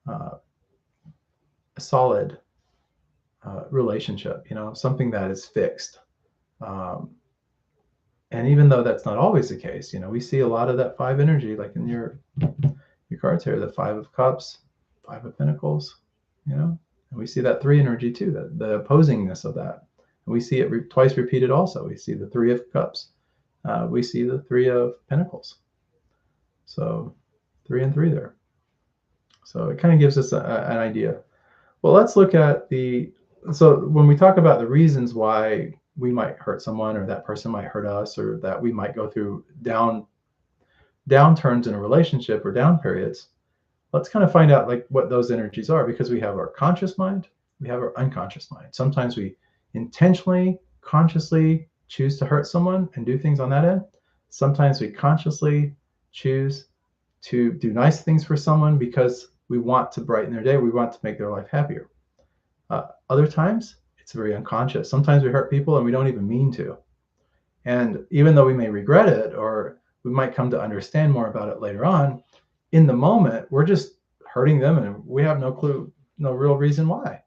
a solid relationship, something that is fixed. And even though that's not always the case, we see a lot of that 5 energy, like in your cards here, the 5 of Cups, 5 of Pentacles, and we see that 3 energy too, the opposingness of that. And we see it twice repeated also. We see the 3 of Cups. We see the 3 of Pentacles. So 3 and 3 there. So it kind of gives us an idea. Well, let's look at so when we talk about the reasons why we might hurt someone, or that person might hurt us, or that we might go through downturns in a relationship or down periods, let's kind of find out like what those energies are, because we have our conscious mind, we have our unconscious mind. Sometimes we intentionally, consciously choose to hurt someone and do things on that end. Sometimes we consciously choose to do nice things for someone because we want to brighten their day, we want to make their life happier. Other times, it's very unconscious. Sometimes we hurt people and we don't even mean to. And even though we may regret it, or we might come to understand more about it later on, in the moment, we're just hurting them and we have no clue, no real reason why.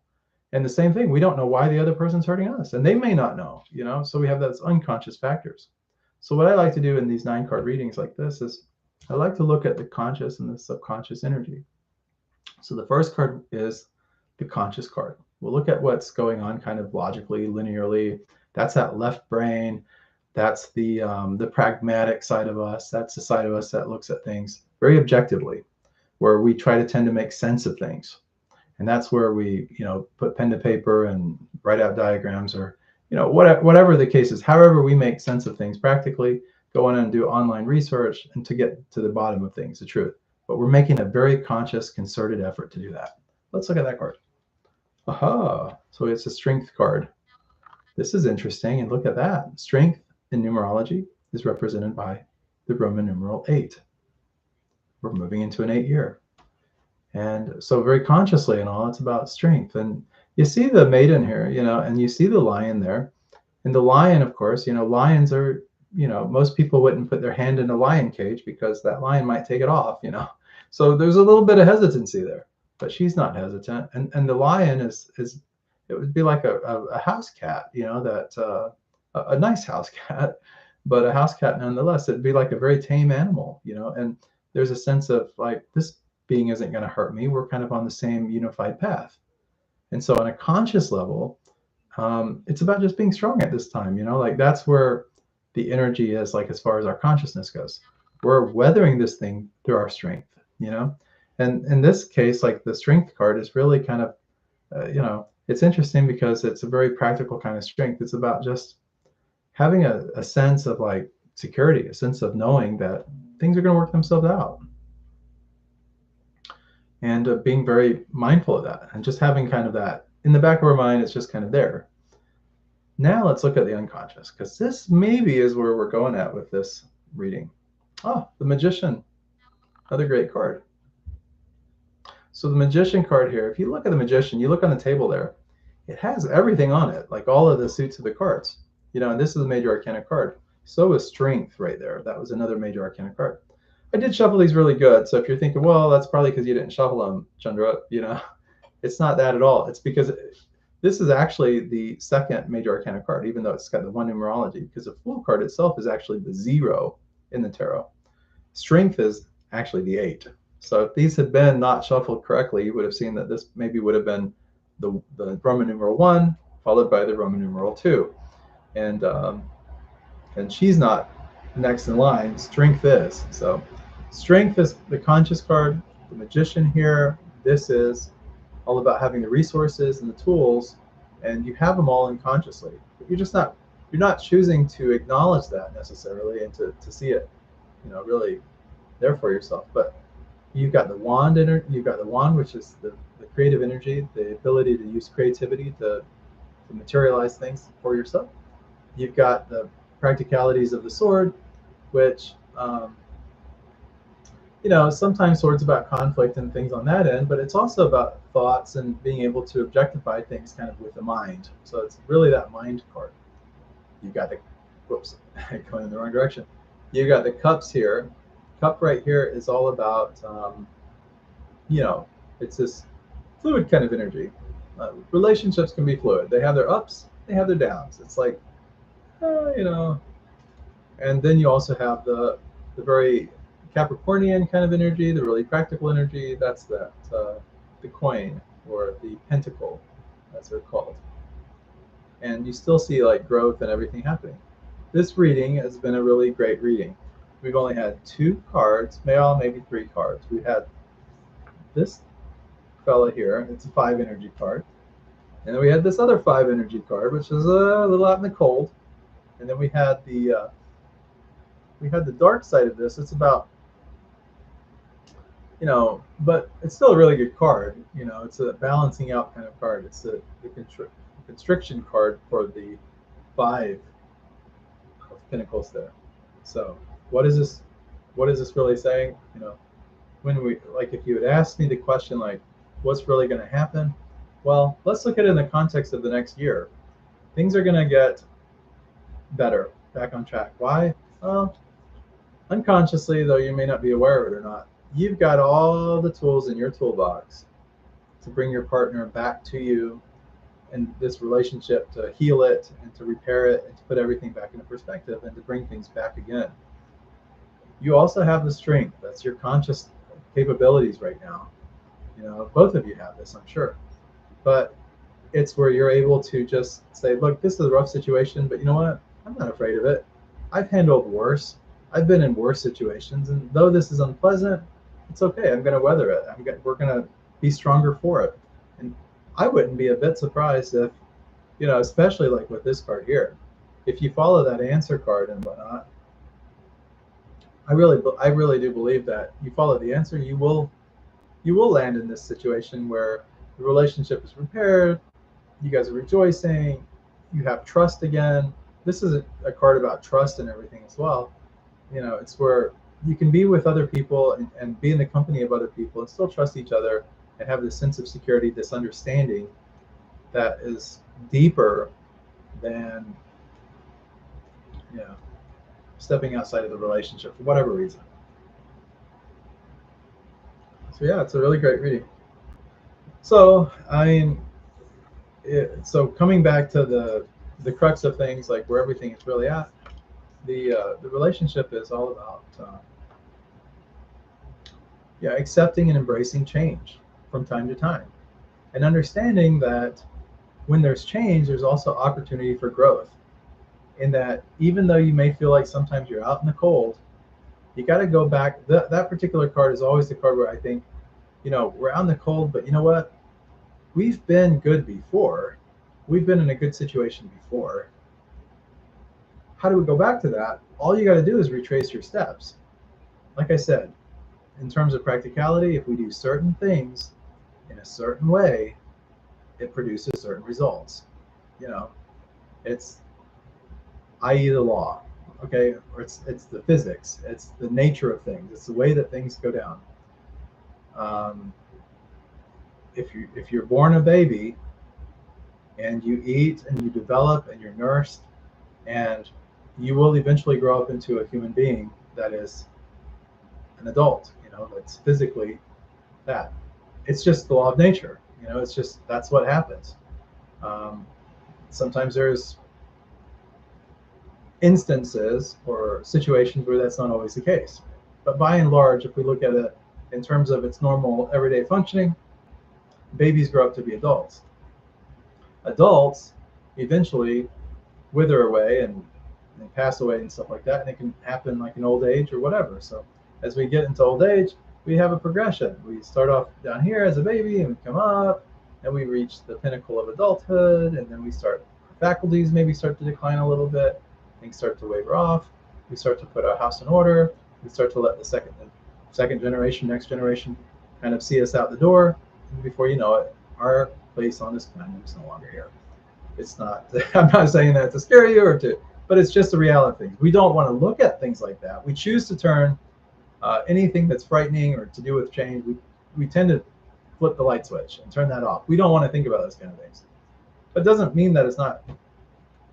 And the same thing, we don't know why the other person's hurting us, and they may not know, so we have those unconscious factors. So what I like to do in these 9-card readings like this is I like to look at the conscious and the subconscious energy. So the first card is the conscious card. We'll look at what's going on kind of logically, linearly. That's that left brain. That's the pragmatic side of us. That's the side of us that looks at things very objectively, where we try to tend to make sense of things. And that's where we, put pen to paper and write out diagrams, or, whatever the case is, however we make sense of things practically go in and do online research and to get to the bottom of things, the truth. But we're making a very conscious, concerted effort to do that. Let's look at that card. Aha! So it's a strength card. This is interesting, and look at that. Strength in numerology is represented by the Roman numeral 8. We're moving into an 8-year. And so very consciously and all, it's about strength. And you see the maiden here, and you see the lion there. And the lion, of course, lions are, most people wouldn't put their hand in a lion cage because that lion might take it off, So there's a little bit of hesitancy there, but she's not hesitant. And the lion is it would be like a house cat, that a nice house cat, but a house cat nonetheless. It'd be like a very tame animal, and there's a sense of like, this being isn't going to hurt me. We're kind of on the same unified path. And so on a conscious level, it's about just being strong at this time, like that's where the energy is, like as far as our consciousness goes. We're weathering this thing through our strength, and in this case, like the strength card is really kind of, it's interesting because it's a very practical kind of strength. It's about just having a sense of like security, a sense of knowing that things are going to work themselves out. And being very mindful of that and just having kind of that in the back of our mind. It's just kind of there. Now let's look at the unconscious, because this maybe is where we're going at with this reading. Oh, the Magician, another great card. So the Magician card here, if you look at the Magician, you look on the table there, it has everything on it, like all of the suits of the cards, and this is a major arcana card. So is Strength right there. That was another major arcana card. I did shuffle these really good. So if you're thinking, well, that's probably because you didn't shuffle them, Chandra, it's not that at all. It's because this is actually the second major arcana card, even though it's got the 1 numerology, because the Fool card itself is actually the 0 in the tarot. Strength is actually the 8. So if these had been not shuffled correctly, you would have seen that this maybe would have been the Roman numeral 1 followed by the Roman numeral 2. And she's not next in line. Strength is. So Strength is the conscious card. The Magician here, this is all about having the resources and the tools, and you have them all unconsciously. But you're not choosing to acknowledge that necessarily and to see it, really there for yourself. But you've got the wand which is the creative energy, the ability to use creativity to materialize things for yourself. You've got the practicalities of the sword, which sometimes swords about conflict and things on that end, but it's also about thoughts and being able to objectify things kind of with the mind. So it's really that mind card. You've got the, whoops, going in the wrong direction. You've got the cups here. Cup right here is all about, it's this fluid kind of energy. Relationships can be fluid. They have their ups, they have their downs. It's like, and then you also have the very Capricornian kind of energy, the really practical energy. That's the coin or the pentacle, as they're called. And you still see like growth and everything happening. This reading has been a really great reading. We've only had 2 cards, maybe 3 cards. We had this fella here. It's a 5 energy card. And then we had this other 5 energy card, which is a little out in the cold. And then we had the dark side of this. It's about, but it's still a really good card. It's a balancing out kind of card. It's the constriction card for the 5 of Pentacles there. So what is this really saying? When if you had asked me the question, like, what's really going to happen? Well, let's look at it in the context of the next year. Things are going to get better, back on track. Why? Well, unconsciously, though you may not be aware of it or not, you've got all the tools in your toolbox to bring your partner back to you and this relationship, to heal it and to repair it and to put everything back into perspective and to bring things back again. You also have the strength. That's your conscious capabilities right now. Both of you have this, I'm sure. But it's where you're able to just say, look, this is a rough situation, but you know what? I'm not afraid of it. I've handled worse. I've been in worse situations, and though this is unpleasant, it's okay. I'm going to weather it. We're going to be stronger for it. And I wouldn't be a bit surprised if, especially like with this card here, if you follow that answer card and whatnot, I really do believe that you follow the answer, you will land in this situation where the relationship is repaired, you guys are rejoicing, you have trust again. This is a card about trust and everything as well. You know, it's where you can be with other people and be in the company of other people and still trust each other and have this sense of security, this understanding that is deeper than, you know, stepping outside of the relationship for whatever reason. So yeah, it's a really great reading. So I mean, so coming back to the crux of things, like where everything is really at, the relationship is all about yeah, accepting and embracing change from time to time, and understanding that when there's change, there's also opportunity for growth. In that, even though you may feel like sometimes you're out in the cold, you got to go back. That particular card is always the card where I think, you know, we're out in the cold, but you know what? We've been good before. We've been in a good situation before. How do we go back to that? All you got to do is retrace your steps. Like I said, in terms of practicality, if we do certain things in a certain way, it produces certain results. You know, it's i.e. the law, okay, or it's the physics, it's the nature of things, it's the way that things go down. Um, if you're born a baby and you eat and you develop and you're nursed, and you will eventually grow up into a human being that is an adult, you know, that's physically that. It's just the law of nature, you know, it's just that's what happens. Um, Sometimes there's instances or situations where that's not always the case. But by and large, if we look at it in terms of its normal everyday functioning, babies grow up to be adults. Adults eventually wither away and pass away and stuff like that, and it can happen like in old age or whatever. So as we get into old age, we have a progression. We start off down here as a baby and we come up and we reach the pinnacle of adulthood, and then we start faculties maybe start to decline a little bit, things start to waver off, we start to put our house in order, we start to let the second generation, next generation kind of see us out the door, and before you know it, our place on this planet is no longer here. It's not, I'm not saying that to scare you or to, but it's just the reality of things. We don't want to look at things like that. We choose to turn anything that's frightening or to do with change, we tend to flip the light switch and turn that off. We don't want to think about those kind of things. But it doesn't mean that it's not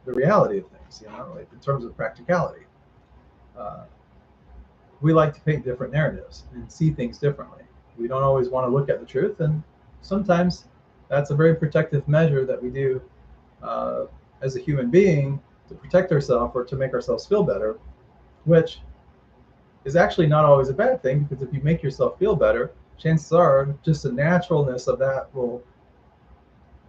the reality of things, you know, like in terms of practicality. Uh, we like to paint different narratives and see things differently. We don't always want to look at the truth, and sometimes that's a very protective measure that we do as a human being to protect ourselves or to make ourselves feel better, which is actually not always a bad thing, because if you make yourself feel better, chances are just the naturalness of that will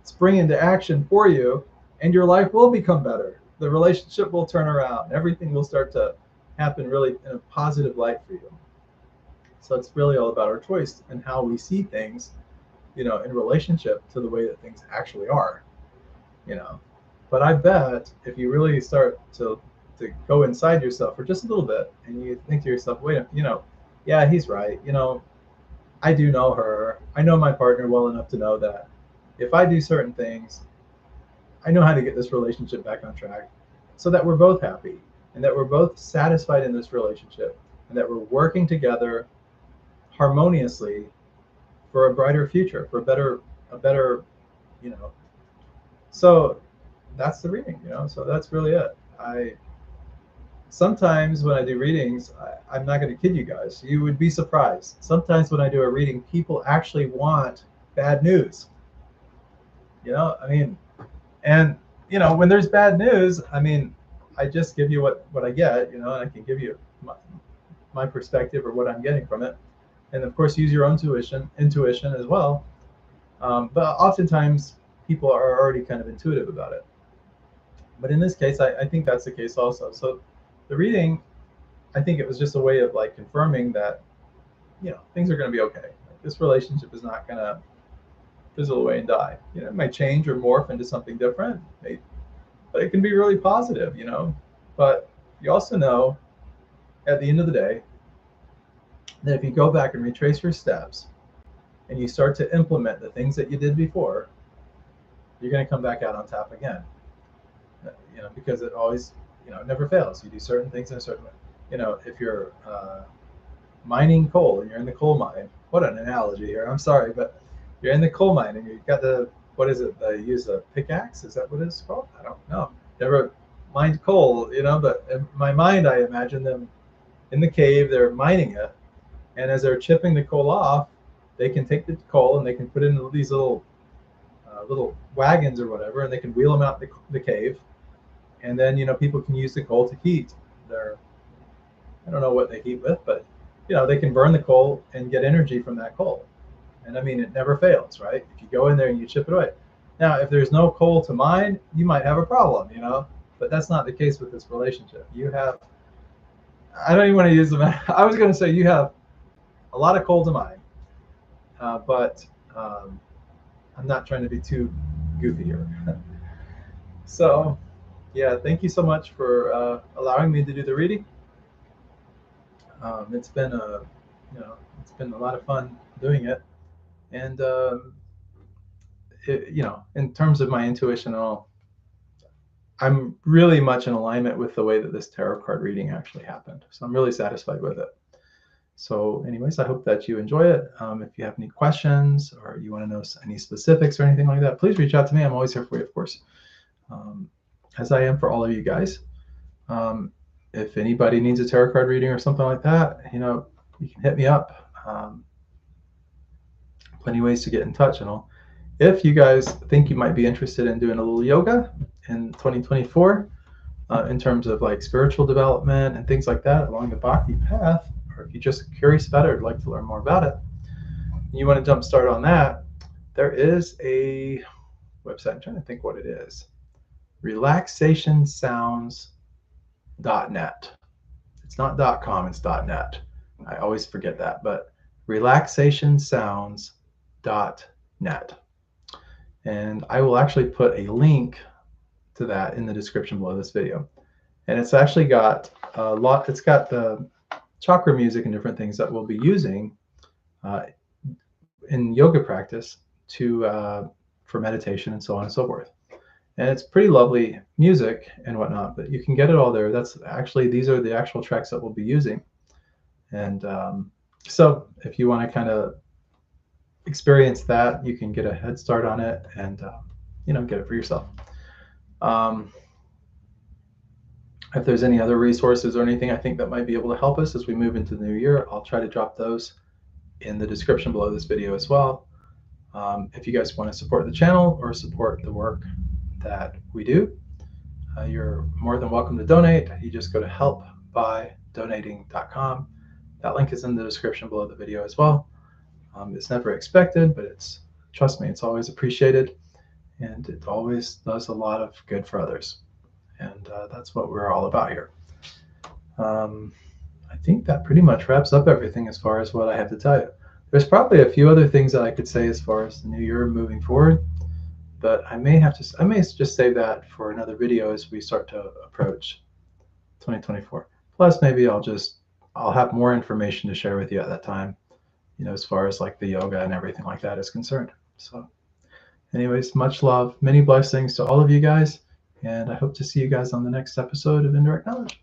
spring into action for you, and your life will become better. The relationship will turn around. Everything will start to happen really in a positive light for you. So it's really all about our choice and how we see things, you know, in relationship to the way that things actually are, you know. But I bet if you really start to go inside yourself for just a little bit and you think to yourself, wait, you know, yeah, he's right. You know, I do know her. I know my partner well enough to know that if I do certain things, I know how to get this relationship back on track so that we're both happy and that we're both satisfied in this relationship and that we're working together harmoniously for a brighter future, for a better, you know. So that's the reading, you know. So that's really it. I sometimes when I do readings, I'm not going to kid you guys. You would be surprised. Sometimes when I do a reading, people actually want bad news. You know, I mean, and you know, when there's bad news, I mean, I just give you what I get, you know, and I can give you my perspective or what I'm getting from it, and of course use your own intuition as well. But oftentimes people are already kind of intuitive about it. But in this case, I think that's the case also. So the reading, I think it was just a way of like confirming that, you know, things are going to be okay. Like, this relationship is not going to fizzle away and die. You know, it might change or morph into something different, but it can be really positive, you know. But you also know, at the end of the day, Then if you go back and retrace your steps and you start to implement the things that you did before, you're going to come back out on top again. Because it always, it never fails. You do certain things in a certain way. If you're mining coal and you're in the coal mine, what an analogy here. I'm sorry, but you're in the coal mine and you've got what is it? They use a pickaxe. Is that what it's called? I don't know. Never mined coal, but in my mind, I imagine them in the cave. They're mining it, and as they're chipping the coal off, they can take the coal and they can put it in these little wagons or whatever, and they can wheel them out the cave, and then people can use the coal to heat their. I don't know what they heat with, but they can burn the coal and get energy from that coal. And I mean, it never fails, right? If you go in there and you chip it away. Now, if there's no coal to mine, you might have a problem, but that's not the case with this relationship. I don't even want to use them. I was going to say you have a lot of coal to mine, but I'm not trying to be too goofy here. So, yeah, thank you so much for allowing me to do the reading. It's been a lot of fun doing it, and in terms of my intuition and all, I'm really much in alignment with the way that this tarot card reading actually happened. So I'm really satisfied with it. So anyways, I hope that you enjoy it. If you have any questions or you want to know any specifics or anything like that, please reach out to me. I'm always here for you, of course, as I am for all of you guys. If anybody needs a tarot card reading or something like that, you can hit me up. Plenty of ways to get in touch and all. If you guys think you might be interested in doing a little yoga in 2024, in terms of like spiritual development and things like that along the Bhakti path, or if you're just curious about it or like to learn more about it, and you want to jumpstart on that, there is a website. I'm trying to think what it is. relaxationsounds.net. It's not .com, it's .net. I always forget that, but relaxationsounds.net. And I will actually put a link to that in the description below this video. And it's actually got it's got the chakra music and different things that we'll be using in yoga practice for meditation and so on and so forth. And it's pretty lovely music and whatnot, but you can get it all there. These are the actual tracks that we'll be using. And so if you want to kind of experience that, you can get a head start on it and get it for yourself. If there's any other resources or anything I think that might be able to help us as we move into the new year, I'll try to drop those in the description below this video as well. If you guys want to support the channel or support the work that we do, you're more than welcome to donate. You just go to helpbydonating.com. That link is in the description below the video as well. It's never expected, but trust me, it's always appreciated, and it always does a lot of good for others. And that's what we're all about here. I think that pretty much wraps up everything as far as what I have to tell you. There's probably a few other things that I could say as far as the new year moving forward, but I may just save that for another video as we start to approach 2024. Plus, maybe I'll have more information to share with you at that time, as far as like the yoga and everything like that is concerned. So anyways, much love, many blessings to all of you guys, and I hope to see you guys on the next episode of Indirect Knowledge.